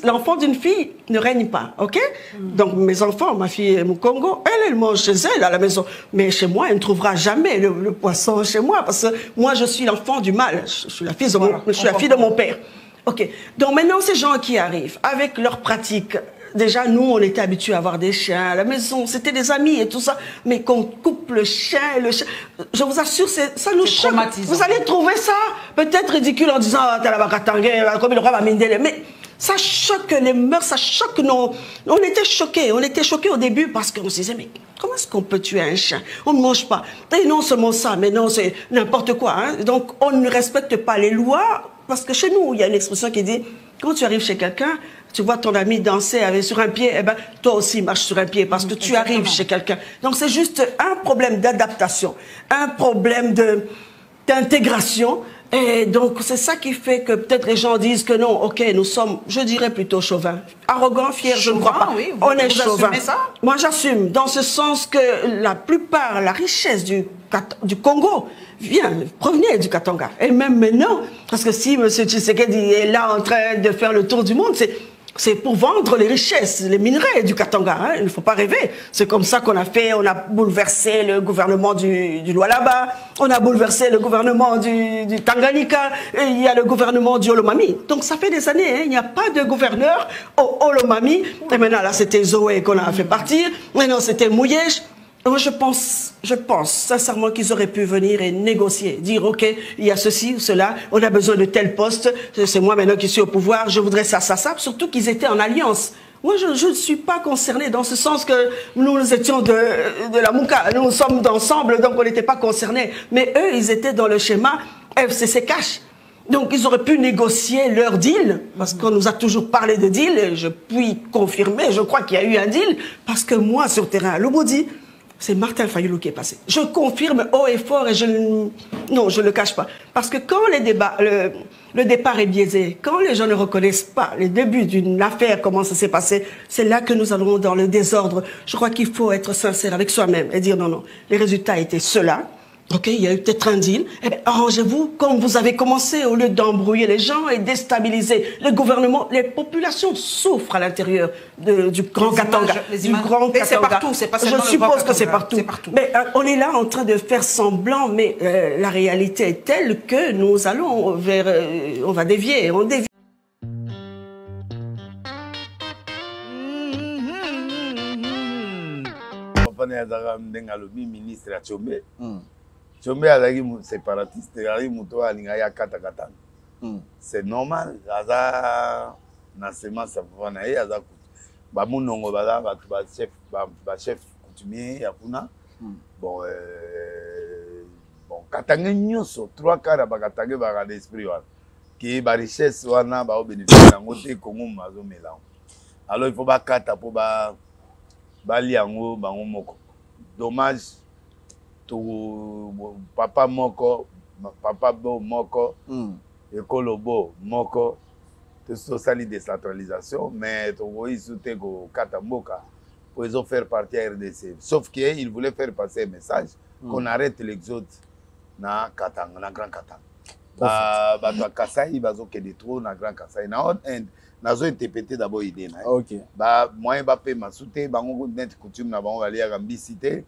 l'enfant d'une fille ne règne pas, ok? Donc, mes enfants, ma fille est au Congo, elle mange chez elle à la maison. Mais chez moi, elle ne trouvera jamais le poisson chez moi, parce que moi, je suis l'enfant du mal. Je suis la fille de mon père. Ok. Donc, maintenant, ces gens qui arrivent, avec leurs pratiques, déjà, nous, on était habitués à avoir des chiens à la maison. C'était des amis et tout ça. Mais qu'on coupe le chien, je vous assure, ça nous choque. Vous allez trouver ça peut-être ridicule en disant « T'as la Bakatangé, comme le roi Mamindele ». Mais ça choque les mœurs, ça choque nos... On était choqués au début parce qu'on se disait « Mais comment est-ce qu'on peut tuer un chien? On ne mange pas. » Et non seulement ça, mais non, c'est n'importe quoi. Hein. Donc, on ne respecte pas les lois parce que chez nous, il y a une expression qui dit « Quand tu arrives chez quelqu'un, tu vois ton ami danser sur un pied, eh ben, toi aussi marche sur un pied parce que tu arrives chez quelqu'un. » Donc c'est juste un problème d'adaptation, un problème d'intégration. Et donc c'est ça qui fait que peut-être les gens disent que non, ok, nous sommes, je dirais plutôt chauvins. Arrogants, fiers, je ne crois pas. Oui, on est chauvins. Ça? Moi j'assume, dans ce sens que la plupart, la richesse du Congo provenait du Katanga. Et même maintenant, parce que si M. Tshisekedi est là en train de faire le tour du monde, c'est pour vendre les richesses, les minerais du Katanga. Hein. Il ne faut pas rêver. C'est comme ça qu'on a fait. On a bouleversé le gouvernement du Lualaba. On a bouleversé le gouvernement du Tanganyika. Et il y a le gouvernement du Olomami. Donc ça fait des années. Hein. Il n'y a pas de gouverneur au Olomami. Et maintenant, là, c'était Zoé qu'on a fait partir. Maintenant, c'était Mouyèche. Moi, je pense sincèrement qu'ils auraient pu venir et négocier, dire, ok, il y a ceci ou cela, on a besoin de tel poste, c'est moi maintenant qui suis au pouvoir, je voudrais ça, surtout qu'ils étaient en alliance. Moi, je ne suis pas concernée dans ce sens que nous étions de la Mouka, nous sommes ensemble, donc on n'était pas concernés. Mais eux, ils étaient dans le schéma FCC Cash. Donc, ils auraient pu négocier leur deal, parce qu'on nous a toujours parlé de deal, et je puis confirmer, je crois qu'il y a eu un deal, parce que moi, sur terrain à Lobodi, c'est Martin Fayulu qui est passé. Je confirme haut et fort et je ne le cache pas. Parce que quand le départ est biaisé, quand les gens ne reconnaissent pas les débuts d'une affaire, comment ça s'est passé, c'est là que nous allons dans le désordre. Je crois qu'il faut être sincère avec soi-même et dire non, les résultats étaient ceux-là. Ok, il y a eu peut-être un deal. Eh bien, arrangez-vous comme vous avez commencé, au lieu d'embrouiller les gens et déstabiliser le gouvernement. Les populations souffrent à l'intérieur du Grand Katanga. C'est partout, c'est pas seulement Je suppose que c'est partout. Mais on est là en train de faire semblant, mais la réalité est telle que nous allons vers... on va dévier, on dévie. Ministre Tchombe. Tchombe azaki séparatiste, azaki muto alinga ya kata. c'est normal. Aza na semence savana et aza ba munongo ba chef coutumier ya kuna. Bon Katanga nyonso 3 quarts ba Katanga ba l'esprit wana. Qui ba richesse wana ba bénéficier nango te Congo mazo mélange. Alors il faut ba kata po ba liango bango moko. Dommage to papa moko moko ekolo bo moko te sali décentralisation mais to voyi soute ko kata mboka pour ils ont faire partie à RDC sauf que il voulait faire passer un message qu'on arrête l'exode na Katanga na Grand Katanga ba Kasai bazo ke de trop na Grand Kasai na on end nazo interpréter d'abord idée na OK ba moyen ba pe masute bango net coutume na bango balia ka mbisite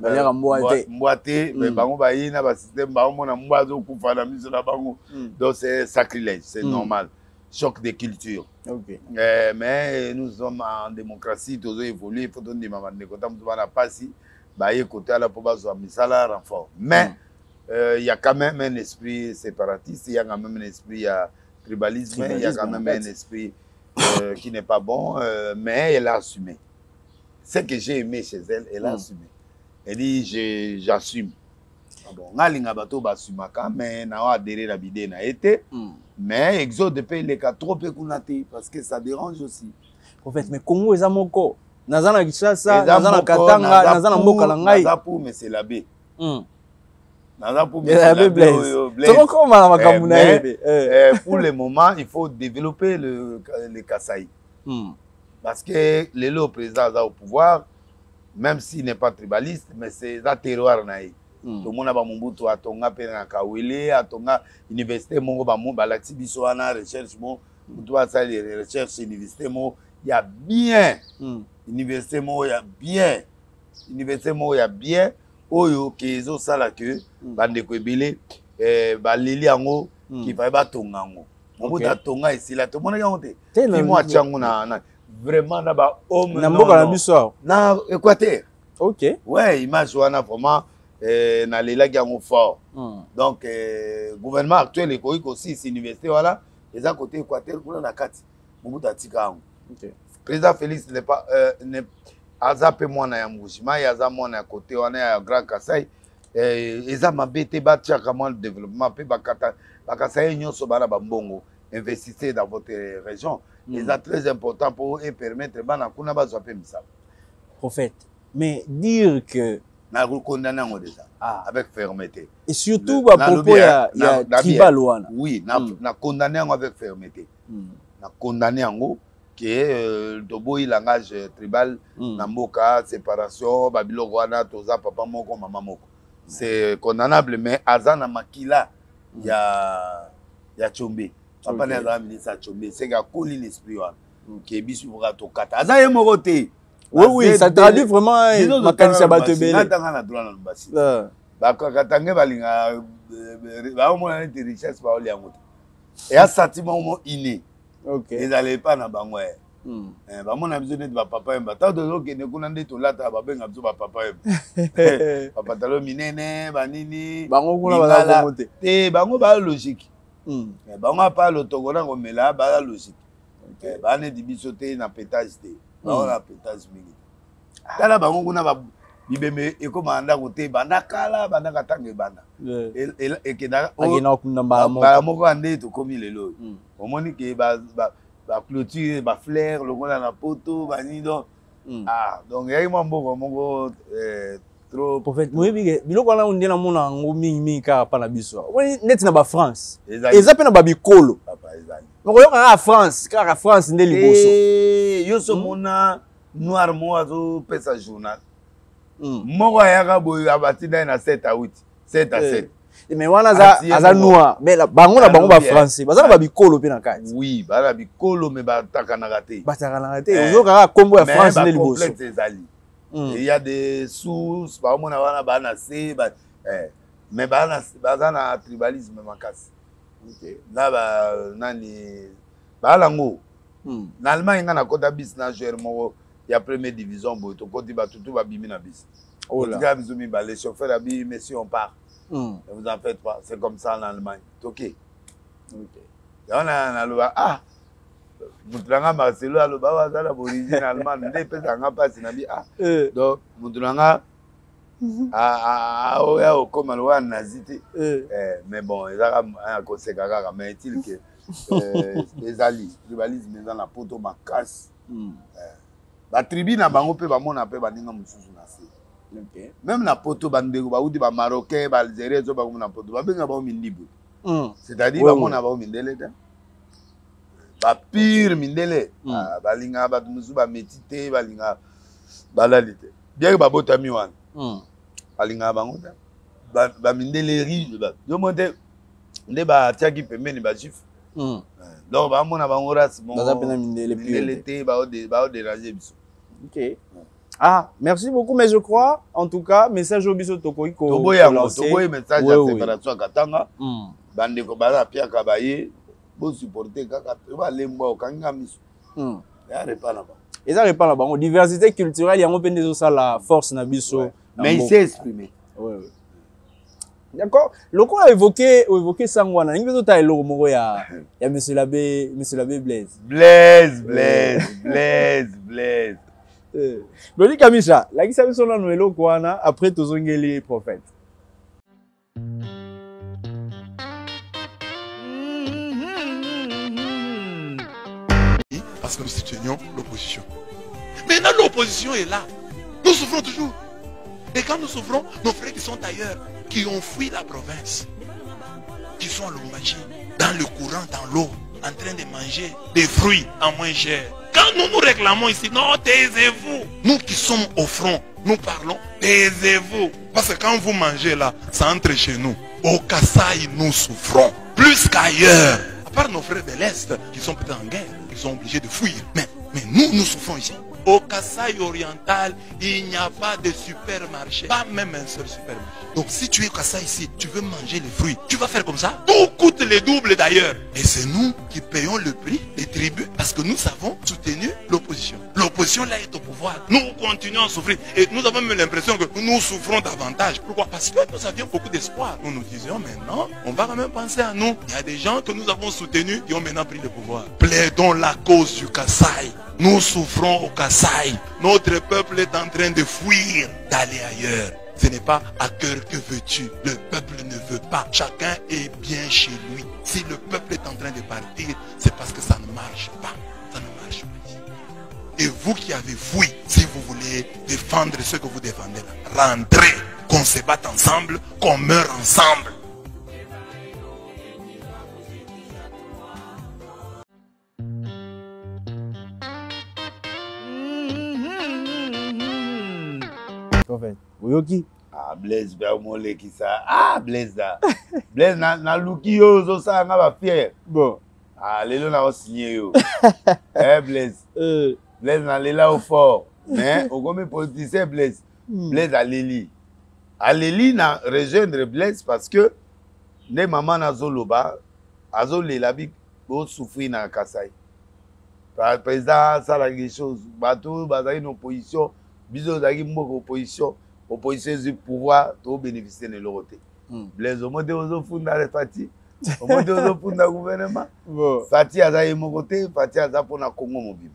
balia ka mboate mais bango ba yina ba système bango mona mbazo kufa na miso na bango donc c'est sacrilège c'est normal choc de culture. OK mais nous sommes en démocratie tous évoluer il faut donner maman de côté on va passer ba y côté à la pour bazo misala renfort mais il y a quand même un esprit séparatiste il y a quand même un esprit tribalisme, il y a quand même un esprit qui n'est pas bon, mais elle a assumé. Ce que j'ai aimé chez elle, elle a assumé. Elle dit, j'assume. Bon, ngalinga bato basumaka, mais n'a adhéré la bidée n'a été. Mais exode de pays les cas trop peu kunati parce que ça dérange aussi. En fait, mais Congo est amoko. Nazana Kishasa, Nazana Katanga, Nazana Mboka Langai. Nazapu, mais c'est l'abbé. Pour le moment, il faut développer le Kasaï. Parce que le président a au pouvoir, même s'il n'est pas tribaliste, mais c'est un terroir. Tout le monde a Mumbutu, Atonga, Penakawele, Atonga, Université Mongo, Balaxi, Bissoana, recherche, les recherches, Université Mongo, il y a bien. Université Mongo, il y a bien. Université Mongo, il y a bien. Oyo kezo sala que bande ko ebele baleli yango ki fa ba tonga ngo mobuta tonga esila to mona yango te moi chango na vraiment na ba homme na mboka na biso na Équateur. OK ouais image wana vraiment na lela yango fort donc gouvernement actuel et koiko aussi université wala eza côté Équateur kuna na kati mobuta tika ngo OK président Félix n'est pas azape mwana ya Mbushima ya za mwana ya côté wana ya Grand Kasai eza mabete ba tiaka mo développement pe bakata bakasai nyonso bana bambongo investissez dans votre région c'est très important pour permettre bana kuna bazwa pe misala. Prophète, mais dire que na condamné ngo déjà avec fermeté et surtout à propos ya tribal wana oui na condamné ngo avec fermeté na condamné ngo que Tobo il langage tribal namboka séparation babilo wana toza papa moko mama moko c'est condamnable mais azana makila ya Tchombe papa ne azana ministre Tchombe c'est ga koli l'esprit wana que bisu bra to kata aza ye moko te oui ça traduit vraiment makanisa batebele natanga na droit na lubasi ba katange balinga ba omona ne richesse ba oli yango et un sentiment mo inné. OK. Ils n'allaient pas dans Bangwe. Bah mon ami de papa bah tant de gens qui ne connaissent pas tout là t'as pas bien absou papa papa talo minene banini bango kuna bala monter te bango ba logique bango pas le togona comme là ba logique ba ne dibisoté na pétage te ba na pétage mingi tala bango kuna ba bibeme ekomanda kote banda kala banda katange banda et que da agina okunda mbala moko ande to komi lelo omoni ke ba clôture ba fleur le gona na poto bani donc donc yai mamboko moko trop prophète moyebi biloko wana ndena mona ngo mingi ka pa na biso woni net na ba France eza pe na ba bikolo papa ezali moko yo ka France ka France nde liboso yo so mona noir mo azo pesa journal moko ayaka boyo abatinda na 7 à 8 7 à 7 mais wana za noir mais bango na bango ba français bazana ba bikolo pe na kati oui bala bikolo mais bataka na raté ozo ka kombo ya France nde liboso il y a des sources ba mona wana bana se mais bazana tribalisme makasi na ba nani balango na Allemagne na kota bis na joueur moko ya première division boy to koti ba tutu ba bimi na bis otika bizumi ba les chauffeurs abi messieurs on part ne vous en faites pas c'est comme ça en Allemagne OK On a le ah Moutulanga Marcelo aloba wazala d'origine allemande nde pesa nga pasi na bi ah donc Moutulanga oya okoma lo wana nazi te mais bon ezaka akoseka kaka mais est-il que ezali tribalisme eza na poto makasi batribu na bango mpe bamona mpe baninga mosusu na se même na poto bandeko bauti bamarocain baalgérien so bango na poto babenga bango mindibu c'est-à-dire bamona bango mindele te bapire mindele balinga bato mosusu bameti te balinga balali te bien que babotami wana balinga bango te bamindele riche yomo te nde batiaki pembeni bajuif donc bamona bango race mindele te baodéranger biso. Ok. Ah, merci beaucoup, mais je crois, en tout cas, message au biso Tokoy ko Toboy message à séparation Katanga. Bande ko bala pia kabaye, bo supporter kaka ba lembo kanga miso. Ya repa là-bas. Et ça repa là-bas, diversité culturelle, il y a un peu de ça la force na biso. Mais il s'est exprimé. Oui. D'accord. Le coup a évoqué Sangwana. Il veut ta elo moro ya monsieur l'abbé Blaise. Blaise. Loli Kamisha, la qui savait son nom elo kwana après tozongeli prophète. Parce que nous soutenions l'opposition. Maintenant l'opposition est là. Nous souffrons toujours. Et quand nous souffrons, nos frères qui sont ailleurs, qui ont fui la province, qui sont à Lubumbashi, dans le courant, dans l'eau, en train de manger des fruits à moins cher. Quand nous nous réclamons ici, non, taisez-vous. Nous qui sommes au front, nous parlons, taisez-vous. Parce que quand vous mangez là, ça entre chez nous. Au Kasaï, nous souffrons plus qu'ailleurs. À part nos frères de l'Est qui sont peut-être en guerre, ils sont obligés de fuir. Mais nous souffrons ici. Au Kasaï oriental, il n'y a pas de supermarché. Pas même un seul supermarché. Donc si tu es au Kasaï ici, tu veux manger les fruits, tu vas faire comme ça. Tout coûte le double d'ailleurs. Et c'est nous qui payons le prix des tribus parce que nous avons soutenu l'opposition. L'opposition là est au pouvoir. Nous continuons à souffrir. Et nous avons même l'impression que nous souffrons davantage. Pourquoi? Parce que nous avions beaucoup d'espoir. Nous nous disions maintenant, on va quand même penser à nous. Il y a des gens que nous avons soutenus qui ont maintenant pris le pouvoir. Plaidons la cause du Kasaï. Nous souffrons au Kasaï. Notre peuple est en train de fuir, d'aller ailleurs. Ce n'est pas à cœur que veux-tu. Le peuple ne veut pas. Chacun est bien chez lui. Si le peuple est en train de partir, c'est parce que ça ne marche pas. Ça ne marche pas. Et vous qui avez fui, si vous voulez défendre ce que vous défendez là, rentrez, qu'on se batte ensemble, qu'on meurt ensemble. Oyoki. Ah, Blaise, Bermole qui ça. Ah, Blaise là. Blaise, na luki yo, zo sa nga ba fier. Bon. Ah, lelo na o signé yo. Blaise. Blaise na lela au fort. Mais, au gomme politicien Blaise. Blaise à Lili. À Lili na rejoindre Blaise parce que, ne maman na zoloba, azo lela bi, bo souffrir na Kasaï. Par président, ça la quelque chose. Bateau, bazali une opposition. Biso zaki mboko opposition du pouvoir to bénéficier de l'autre. Blaise au monde ozo funda le parti au monde ozo funda gouvernement parti azaye mon côté parti aza pona Congo mobile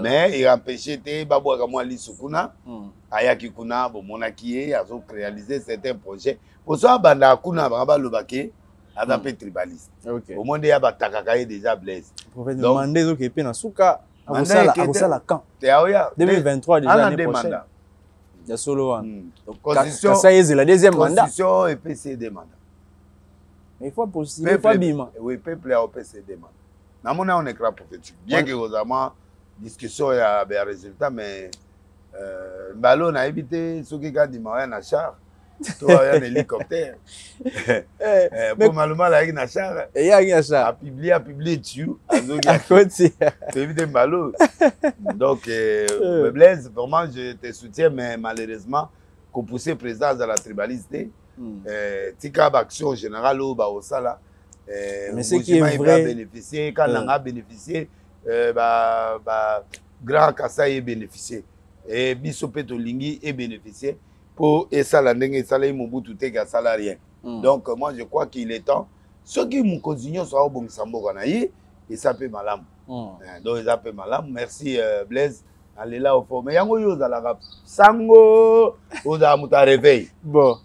mais il empêché te babwa ka mwa lisukuna ayaki kuna bo monaki ye azo réaliser certains projets pour ça banda kuna ba lobake aza pe tribaliste au monde ya batakaka ye déjà Blaise prophète demander zo ke pe na suka Akosala quand 2023 déjà l'année prochaine. Il y a solo one. Constitution, ça y est, c'est la deuxième mandat. Constitution et PCD mandat. Mais il faut possible, il faut bima. Oui, peuple a PCD mandat. Namona on écran prophétique. Bien que vraiment discussion il y a des résultats mais ballon a évité ce qui gagne ma na char. Toi un hélicoptère. Pour malheureusement la na char. Et il y a char. A publié tu à côté. C'est évident ballon. Donc Blaise vraiment je te soutiens mais malheureusement qu'on poussait présidence à la tribalité tika action générale au ba osala mais ce qui est vrai bénéficier quand on a bénéficié grand Kasaï est bénéficié et biso petolingi est bénéficié pour et ça la ndenge ça la Mobutu te ga salarié. Donc moi je crois qu'il est temps soki mokonzi nyonso aobongisa mboka na ye eza mpe malamu donc eza mpe malamu. Merci Blaise alela au fond mais yango yo ozalaka sango ozala moto a réveil bon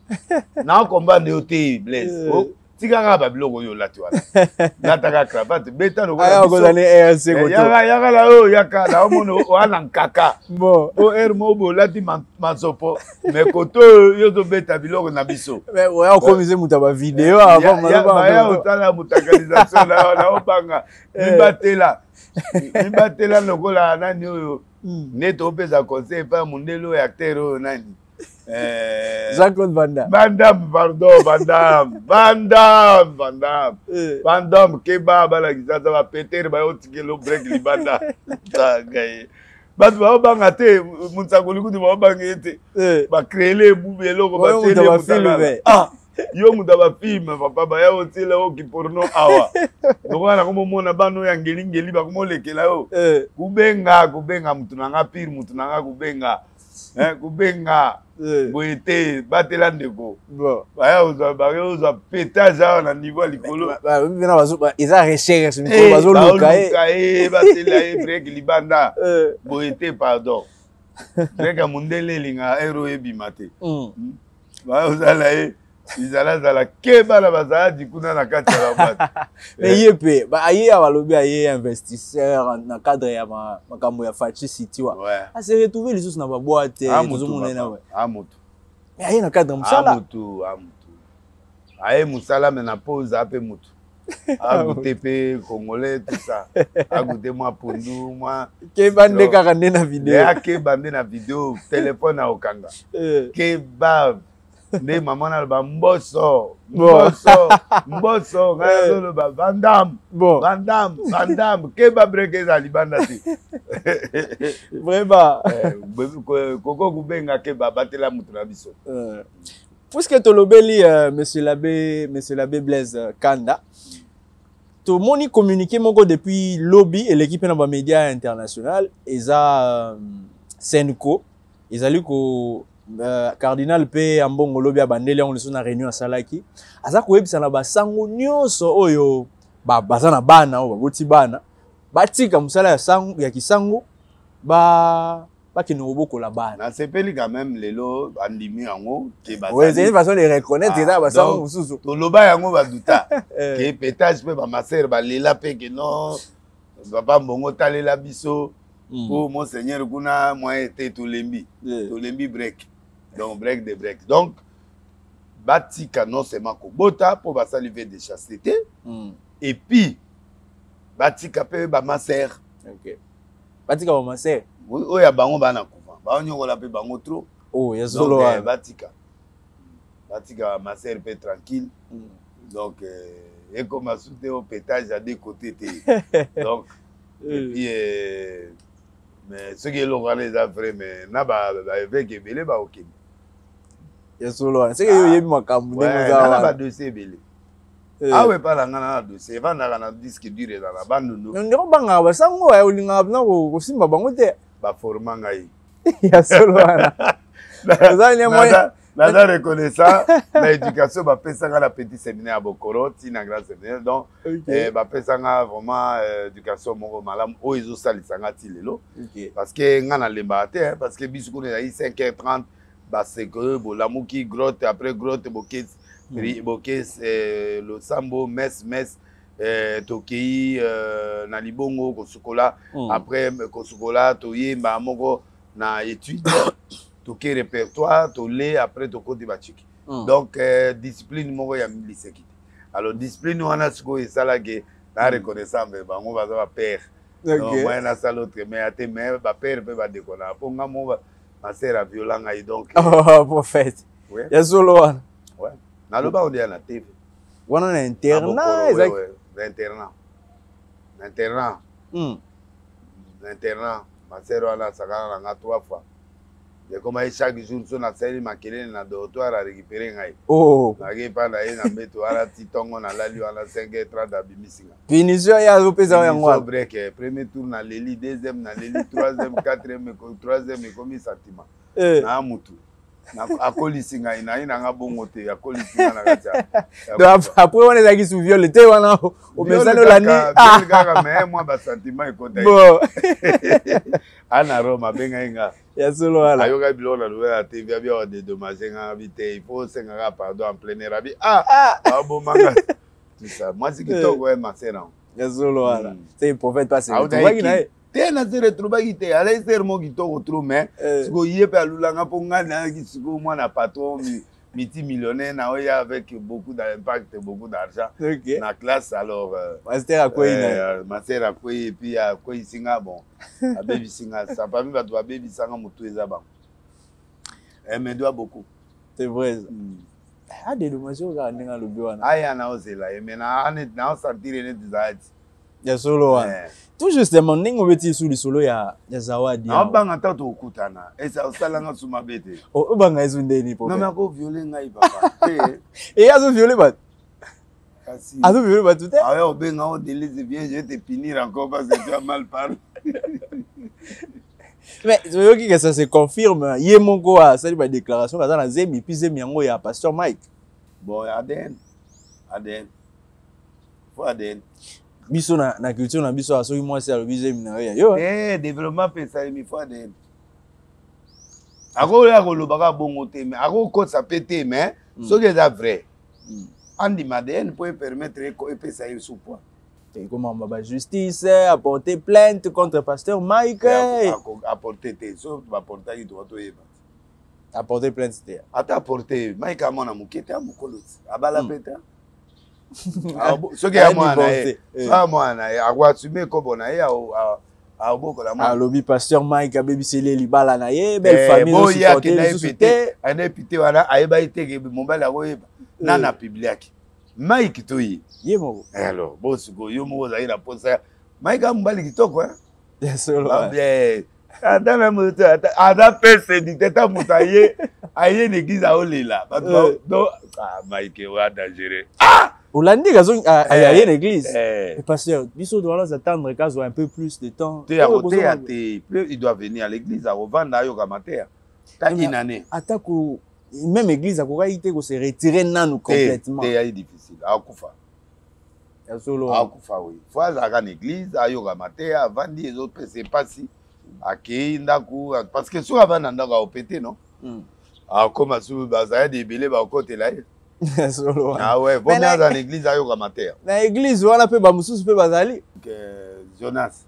na combat de te Blaise tikanga babiloko yo lati wana nataka cravate beta no yaka la o yaka la omono wana nkaka bon o mobo lati masopo mais koto yo to beta biloko na biso mais oya okomise muta ba video avant ya otala mutakalisation na obanga mibatela lokola nani oyo neto opeza conseil pa mundelo ya acteur oyo nani Jean-Claude Van Damme. Van Damme, kebab, la gizaza va péter, ba otike lo break libanda. Batu ba obanga te, munsakoluku tu ba obanga ete. Ba créer les boubelo ko ba télé mutanga. Ah, yo muta ba film papa ba ya otile o ki porno awa. Donc na komo mona bano ya ngeli ba komo lekela yo. Kubenga mutunanga pire mutunanga kubenga. Kubenga boete batela ndeko baya ozwa pétage awa na niveau ya likolo eza recherche mikolo bazoluka ye batela ye break libanda boete pardon break ya mundele elinga ero ebima te baya ozala ye izalazala ke bana bazaladi kuna na kati ya babato mais ye mpe aye awa alobi aye investisseur na cadre ya makambo ya faci city wa ase retrouve lisusu na baboite tozomona na we amutu mais aye na cadre mosala amutu aye mosala me na pose ape mutu agute mpe congolais tout ça agute mwa pundu mwa kebande kaka nde na video akebande na video telefone aokanga kebab nde mama na ba mboso ngaya solo ba Van Damme keba breke za libanda ti vraiment koko kubenga keba batela mutu na biso puisque tolobeli monsieur l'abbé Blaise Kanda to moni communiqué moko depuis lobby et l'équipe na ba média international eza Senko ezali ko Cardinal P ambongo lobi abandeli yango leso na réunion asalaki aza koyebisa na basango nyonso oyo baza na bana oyo baboti bana batika mosala ya kisango bakende kobokola bana nasepeli quand même lelo andimi yango c'est une façon de reconnaître eza basango mosusu toloba yango baduta ke pétage mpe bamasere balela mpe ke non papa mbongo talela biso po monseigneur kuna moyen te tolembi break donc break de break donc batika non seulement kobota po basali ve de chasteté et puis batika pe bamasere batika bamasere oya bango bana kufa baonyokola pe bango trop yazolo batika bamasere pe tranquille donc ekoma soute au pétage à deux côtés donc et puis mais ce qui est local est vrai mais na ba avec ebele ba okemi ya solo c'est que yo yebi makambu ndengo za ba dossier ebele awe pala ngana na dossier vanda kana disque dur na bandu ndeko banga ba sango ya ulinga na ko simba bango te ba forma ngai ya solo wana zani moya nada reconnaissant na éducation ba pesanga na petit séminaire à Bokoro ti na grand séminaire donc ba pesanga vraiment éducation moko malamu o izo salisanga ti lelo parce que ngana lemba te parce que bisu ko na 5h30 ba seko bolamuki grotte après grotte bokes le sambo mes tokei na libongo kosukola après kosukola toyemba moko na étude toke répertoire tolé après tokoti bachiki donc discipline moko ya miliseki alors discipline wana siko esala ke na reconnaissance bango baza ba père donc moi na sala autre mais ate mais ba père pe ba dekona po ngamo ma sœur a violanga et donc prophète ya solo wana ouais na loba on dit na TV wana na internat internat ma sœur wana sakana na 3 fois et comme chaque jour son a sali makele na dortoir a récupérer ngai nage pa na ye na mbeto ala titongo na lali wana 5h30 abimisinga finition ya opeza yango break premier tour na leli deuxième na leli troisième quatrième troisième et comme sentiment na mutu akolisi ngai na ina bongo te akolisi na kacha. Donc après on est là qui sous viol te wana au mesano la ni ah kaka mais moi ba sentiment ekota. Bon. Ana Roma benga inga. Ya solo wala. Ayoka bilona loya TV abia de dommager nga bité il faut senga pardon en plein air abi ah bon manga. Tout ça moi c'est que toi ouais ma sera. Ya solo wala. C'est prophète pas c'est tout va qui na. Tena se retrouva qui te allez ser mo qui to trop mais siko yepe alulanga ponga na ki siko moi na patron multimillionnaire na oya avec beaucoup d'impact beaucoup d'argent na classe alors master à quoi ina master à quoi et puis à quoi isinga bon a baby singa ça pas mi ba to baby sanga mutu ezaba mais doit beaucoup c'est vrai ah des dommages ga ndinga lobi wana aya na ozela mais na sentir ne desati ya solo wana tout justement ndingo beti sulu solo ya zawadi na banga tato okutana esa osalanga suma bete o banga ezo ndeni po non mais ko violer ngai papa et azo violer bat kasi azo violer bat tout ah ouais o benga o délise bien je vais te punir encore parce que tu as mal parlé. Mais je veux que ça se confirme yemoko a sali ba déclaration kaza na zemi puis zemi yango ya pasteur Mike bon aden faut aden biso na culture na biso asoki moi c'est alobise mina yo développement pesa mi fois de ako ya ko lobaka bongo te mais ako ko ça pété mais ce qui est vrai andi maden peut permettre ko pesa il sous poids et comment ba justice apporter plainte contre pasteur Mike apporter te so ba porter qui doit to yeba apporter plainte te ata apporter Mike amona mukete amukoloti abala peta ce qui est moi na agwa tume ko bona ya a boko la moi lobby pasteur Mike abebisele libala na ye belle famille no supporter ane pité wana ayeba iteke mombala ko yeba na public Mike toyi yemo alors boss go yo mo za ina posa Mike ambali kitoko bien solo bien adana moto ada pese dictateur mutaye aye l'église a olela do Mike wa dangereux Hollandi gazo aye l'église et pasteur biso doit nous attendre caso un peu plus de temps il doit venir à l'église à revendre yo kamater ta une année atako même église akoka ité ko se retirer nanu complètement c'est difficile akufa ya solo akufa oui faut aller à l'église ayo kamater avant les autres c'est pas si akei ndaku parce que sur avant ndaka opété non comme sous bazaya de belé ba côté là solo ah ouais faut bien dans l'église ayo kamater na église wana pe ba mususu pe bazali Jonas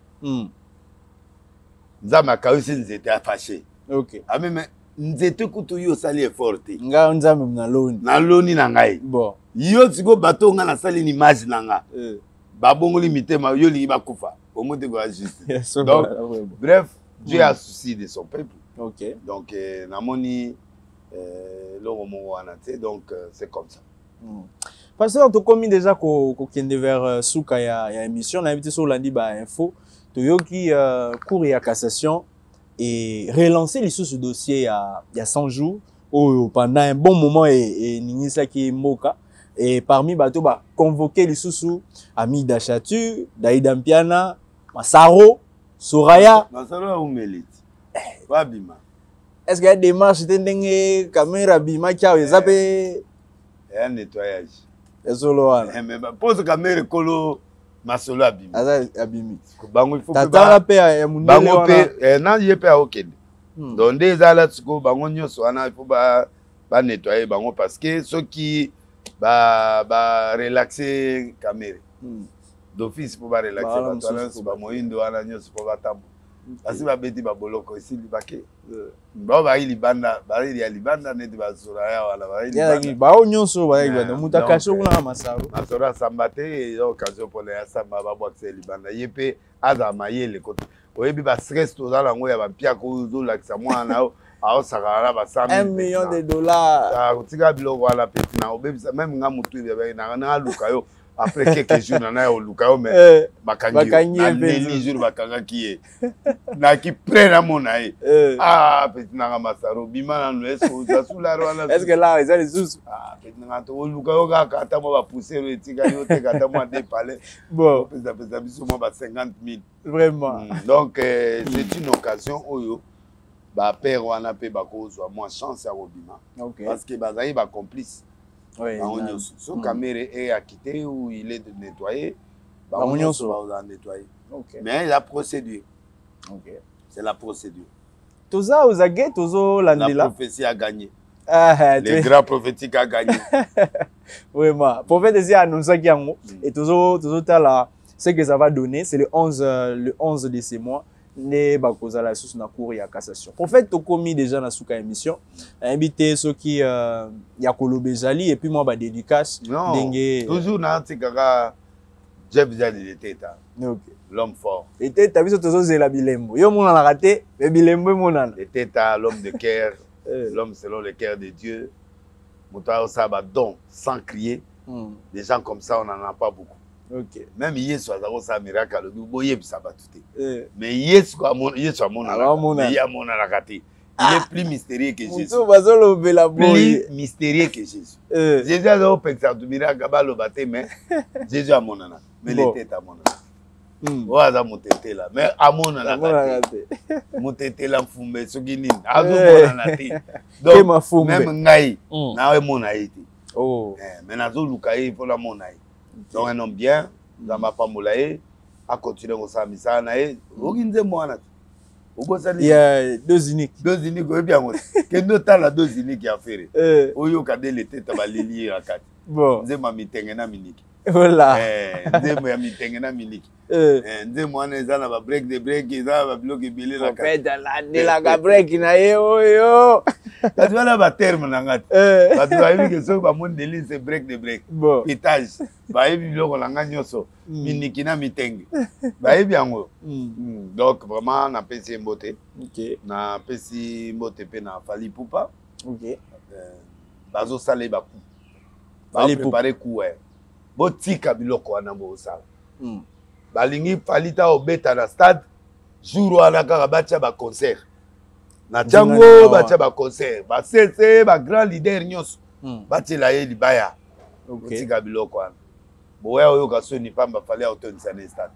nzama kausi nzete afashe OK ah mais nzete kutu yo sali effort nga nzambe na loni na ngai bon yo tiko bato nga na sali ni image na nga ba bongoli mitema yo li ba kufa au mot de quoi juste donc bref Dieu a souci de son peuple OK donc namoni donc c'est comme ça parce que on te commis déjà ko kende vers suka ya émission na invité sur lundi ba info to yoki cour ya cassation et relancer les sous dossier il y a 100 jours pendant un bon moment et ningisa qui moka et parmi bato ba convoquer les sous Ami Dachatu Daïda Mpiana Masaro Soraya Masaro umeliti babima est-ce qu'il y a des démarches de caméra bima kia ezape un nettoyage solo wana mais pose caméra kolo masolo abimi abimi bango il faut tata pe ya mundele bango pe na yepe a okende donc des ala tsiko bango nyoso wana il faut ba nettoyer bango parce que ceux qui ba relaxer caméra d'office pour ba relaxer ba moyindo wana nyoso pour ba tambo asi ba beti ba boloko ici libake ba ilibanda ba ya libanda neti ba Soraya wala ba ilibanda ba onyonso ba ilibanda mutakasho kuna masaro masoro sambate occasion pour les samba ba boxe libanda yepe aza mayele kote oyebi ba stress to za lango ya ba pia ko zo lakisa mwana ao sakara ba 1 million de dollars utika biloko wala peti na obebisa même nga mutu na luka yo après quelques jours na yo luka yo mais bakangi na les jours bakanga kié na ki prena mona petit na masaro bima na no est sous la rwana est-ce que là ils ont les sous petit na to luka yo ka ata mo ba pousser etika yo te kata mo de palais bon pesa biso mo ba 50 000 vraiment donc c'est une occasion oyo ba père wana pe bakozwa moi chance ya kobima parce que bazali ba complice bango nyonso so caméra est acquitté ou il est de nettoyer bango nyonso ba nettoyer mais la procédure c'est la procédure toza ozage tozo landela la prophétie a gagné le grand prophétique a gagné vraiment prophète aussi a annoncé qu'il y a et tozo tala ce que ça va donner c'est le 11 de ce mois ne bakoza la sous na cour ya cassation prophète to commis déjà na suka émission invité ceux qui ya kolobe jali et puis moi ba dédicace dengue toujours na tikaka Jeff Zali de teta l'homme fort et teta biso tozo zela bilembo yo mona na raté mais bilembo mona de teta l'homme de cœur l'homme selon le cœur de Dieu moto ça ba don sans crier des gens comme ça on en a pas beaucoup. Même Yesu a ça miracle boye bisa batuté. Mais Yesu a mon raté. Il est plus mystérieux que Jésus. Plus mystérieux que Jésus. Jésus a un exemple miracle balo baté mais Jésus a mon nana. Mais les têtes à mon nana. Oaza motete là mais à mon nana. Motete là fumbe sogini. Azo mon nana té. Donc même ngai na we mon aïti. Oh. Mais nazo lukaï pour la mon aïti. Donc un homme bien, dans ma famille, a continué comme ça, il y a deux uniques. Deux uniques, oui bien. Que nous t'as la deux uniques qui a fait. Oyo kadé l'été t'as balili à quatre. Bon. Nze ma mitengena miniki. Voilà. Nze ma mitengena miniki. Nze moi neza na ba break de break, neza ba bloc ebele la quatre. Fait de la break na ye oyo. Tu vois là ba terme na ngati. Ba tu as vu que ça ba mon délit c'est break de break. Bon. Étage. Ba yebi biloko na nga nyonso. Miniki na mitenge. Ba yebi yango. Donc vraiment na pesi mbote. OK. Na pesi mbote pe na Fally Ipupa. OK. Bazo salé ba coup. Ba préparer coup ouais. Botika biloko wana bo sala. Balingi Falita obeta na stade jour wana kaka batia ba concert. Na jango batia ba concert. Ba CC ba grand leader nyonso. Batia la ye libaya. Botika biloko wana. Boya oyo kasoni pamba fallait autonisa na stade.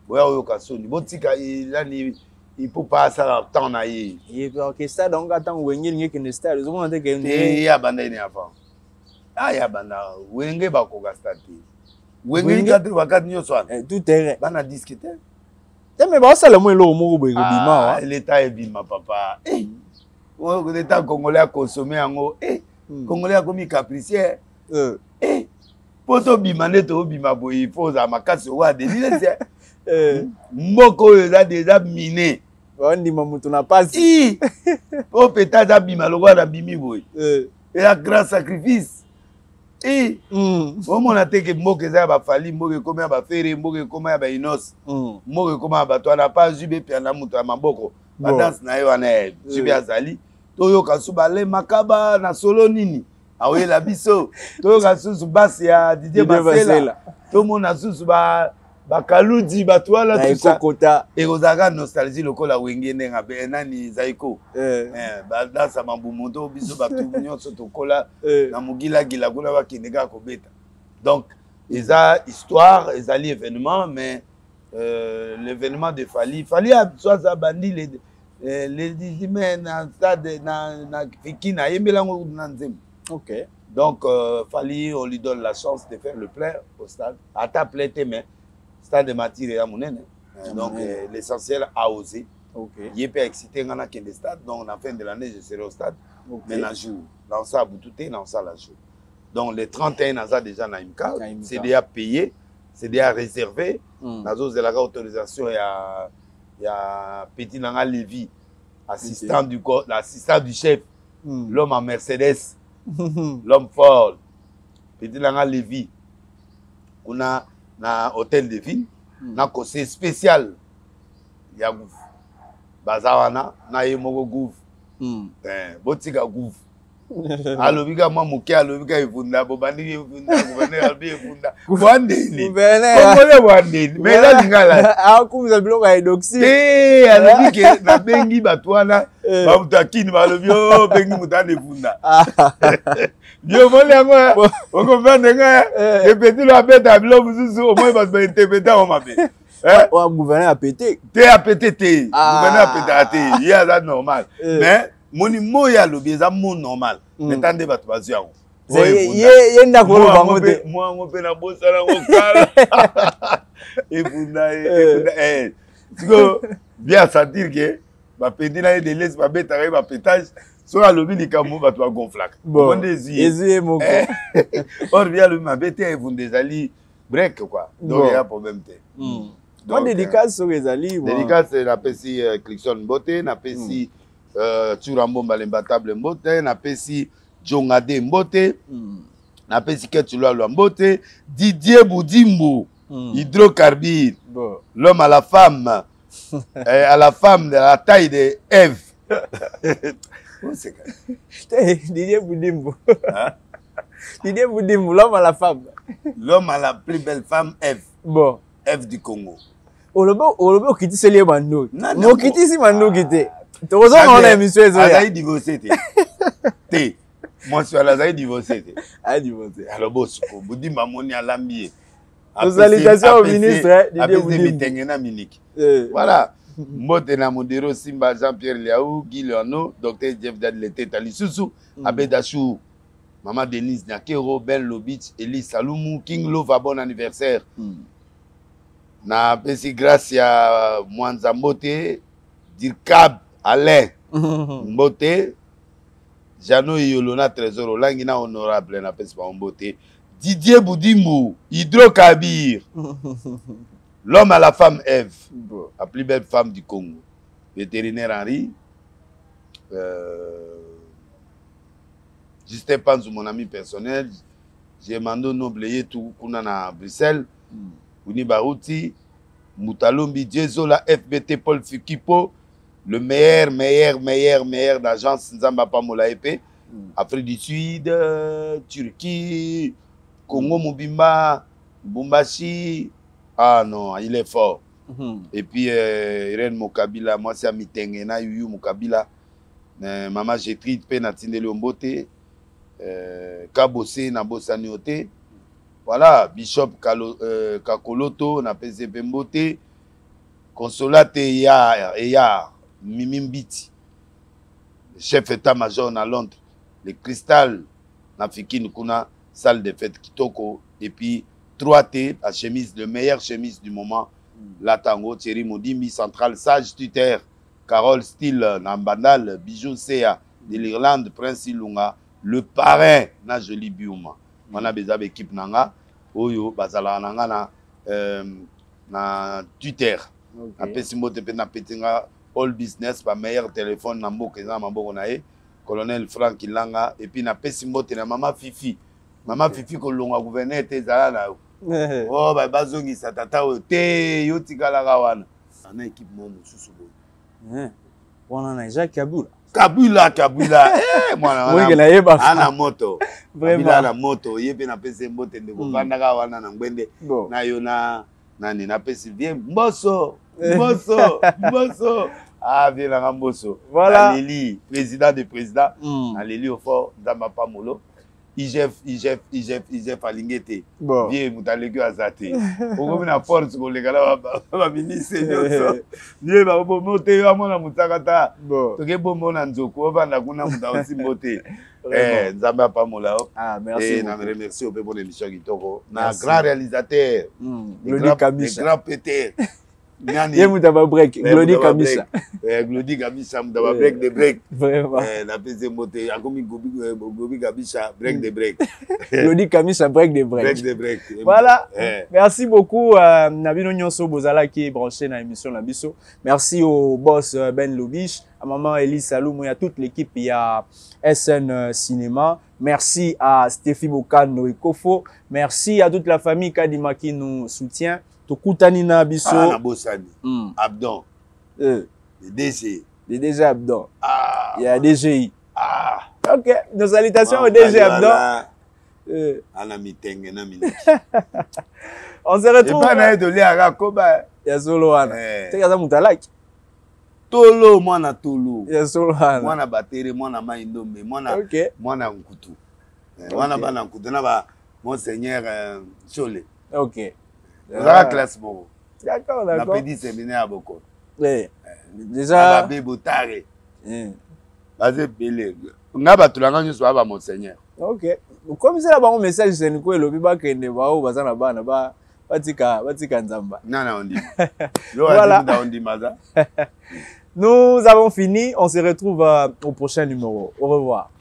Boya oyo kasoni botika ilani Ipupa sala temps na ye. OK stade donc attend wengeli ngeke ne stade. Zo mona te ke ne ya banda ine avant. Ah ya banda wenge ba ko stade. Wenge kadri wakati nyo swana. Tout terrain. Bana discuter. Mais ba sala mo elo mo bo bima wa. L'état est bima papa. L'état congolais a consommé yango. Congolais a commis capricieux. Poto bima neto bima boyi foza makasi wa delile. Mboko eza déjà miné. Wandi mamutu na pasi. Po petaza bima lokwa na bimi boyi. Et un grand sacrifice. On a été mboke za ba Fally mboke koma ba Fere mboke koma ba Inos mboke koma ba to na pas jube pe na mutu maboko ba dance na yo na jube azali to yo kasuba le makaba na solo nini awe la biso to yo kasusu basi ya DJ Basela to mona susu ba Kaludi bato wala tout ça et ozaka nostalgie lokola wenge ndenga be nani zaiko ba sa mambumoto biso bato nyonso tokola na mugila gila kuna bakindeka ko beta donc eza histoire ezali événement mais l'événement de Fally a soit bandi les 10 men na stade na fikina yembelango na nzembo. OK. Donc Fally on lui donne la chance de faire le plein au stade à ta plein mais stade de Matire et Amounene. Donc l'essentiel a osé. Il est pas excité dans le stade. Donc en fin de l'année, je serai au stade. Mais dans le jour, dans ça, Boutouté, dans ça, la jour. Donc les 31 ans déjà dans Imka, c'est déjà payé, c'est déjà réservé. Dans la autorisation, il y a Petit Nanga Lévy, assistant du corps, l'assistant du chef, l'homme en Mercedes, l'homme fort. Petit Nanga Lévy. On a na hôtel de ville na conseil spécial ya gouf bazawana na ye moko gouf botika gouf alobika mwa moke alobika efunda bobandiki efunda gouverneur alobi efunda bwandeni Gouverneur. kongole bwandeni mais eza lingala akumisa biloko ya edoxi te alobi ke nabengi bato wana bamutu akini balobi o bengi motu ana efunda yo moli yango okomprendre nga epetilo abeta bilo mosusu omoi bato bainterprete yango mabe wa gouverneur a pété te apete te gouverneur apetaka te ye aza normal mais moni mo ya lobi eza mo normal meta nde bato bazwi yango ye ndako oloba ngo te mo yango mpe na bosala yango kala efunda siko bien sentir ke bapedi na ye delesi babetaka ye bapetage soki alobi likambo bato bagonflaka nde ezwi ye moko or bien alobi mabe te efunda ezali break quoi donc ya problème te mwa dédicace soki ezali dédicace napesi Clickson Mbote napesi Tsura Mbomba Lembatable Mbote napesi Jongade Mbote napesi Ketulwa Mbote Didier Boudimbo hydrocarbure l'homme à la femme de la taille de Ève Didier Boudimbo Didier Boudimbo l'homme à la femme l'homme à la plus belle femme Ève bon Ève du Congo olobe okitiseli ye bandoki mokitisi bandoki te tokozonga na émission ezo azali divorcé te monsual azali divorcé te alors bosuko Boudimba moni alambi ye salutations au ministre Didier Boudimbo mitenge na miniki voilà mbote na modero Simba Jean-Pierre Liaou Guy Leono Dr Jeff Dadleteta lisusu Abedachou Maman Denise Nyakero Ben Lobich Eli Salumu King Lova bon anniversaire na pesi grâce ya Mwanza Mbote Dirkab Alain Mbote Jano Yolona Trésor Olangi na honorable na pesi pa Mbote Didier Boudimbo hydrocarbure l'homme à la femme Ève la plus belle femme du Congo vétérinaire Henri Justin Panzou mon ami personnel j'ai mandé Nobleye tout kuna na Bruxelles Ouni Barouti, Moutalombi, Djezola, FBT, Paul Fukipo, le meilleur d'agence Nzamba Pamola EP, Afrique du Sud, Turquie, Congo Mobimba, Bumbashi. Ah non, il est fort. Et puis Irène Mokabila, moi c'est Amitengena, Yuyu Mokabila, Maman Gétrid, Penatine Leombote, Kabose, Nabosaniote. Voilà, Bishop Kakoloto, na PCP Mbote, Consolate Eyar, Mimimbiti, le chef état-major na Londres, le Cristal, na Fikine Kuna, salle de fête Kitoko, et puis 3T, la chemise, le meilleur chemise du moment, la Tango, Thierry Modimbi, Central Sage Tuteur, Carole Steele, Nambandal, Bijou Sea, de l'Irlande, Prince Ilunga, le parrain, na Joli Biouma. On a besoin d'équipe nanga oyo bazala nanga na Twitter na pesimo te na petinga all business pa meilleur téléphone na mboka za maboko na ye colonel Frank Ilanga et puis na pesimo te na mama Fifi ko longa gouverneur te zala na oh ba bazongi satata o te yo tikala wana na équipe mo mususu bo wana na Jacques Kabula mwana ana moto bila na moto yebe na pese mbote ndeko vandaka wana na ngwende na yo na nani na pese bien mboso ah bien na mboso voilà Lili président de président na Lili au fort Ndamba Pamolo IGF alingete bien mutaleki azate okomi na force kolekala ba ministre nyonso bien ba bomote yo amona mutakata toke bomona nzoko ovanda kuna muta aussi mbote Nzambe apamola merci na remercie au peu pour l'émission kitoko na grand réalisateur le grand Peter Ye mutaba break Glody Kabisha Glody Kabisha mutaba break de break vraiment na pese moté akomi Gobi Kabisha break de break Glody Kabisha break de break voilà merci beaucoup Nabino Nyonso Bozala qui est branché dans l'émission La Bisso. Merci au boss Ben Lobich, à maman Elise Salou, et à toute l'équipe, il y a SN Cinéma. Merci à Stéphie Bokano et Kofo. Merci à toute la famille Kadima qui nous soutient. Tokutani na biso na Bosani Abdon le DG Abdon il y a DGI Ok, nos salutations au DG Abdon. On se retrouve. Tolo, mwana tolo. Mwana bateri, mwana maindombe, mwana nkutu. Mwana bana nkutu na ba Monseigneur Chole. Ok. La classe moko. D'accord, d'accord. Na petit séminaire à Boko. Oui. Déjà. Ba bebotare. Bazé belé. Nga batulanga nyo so ba Monseigneur. Ok. Comme ça là-bas un message c'est ni ko elobi ba kende ba o bazana bana ba batika nzamba. Non, on dit. Voilà. Nous avons fini, on se retrouve au prochain numéro. Au revoir.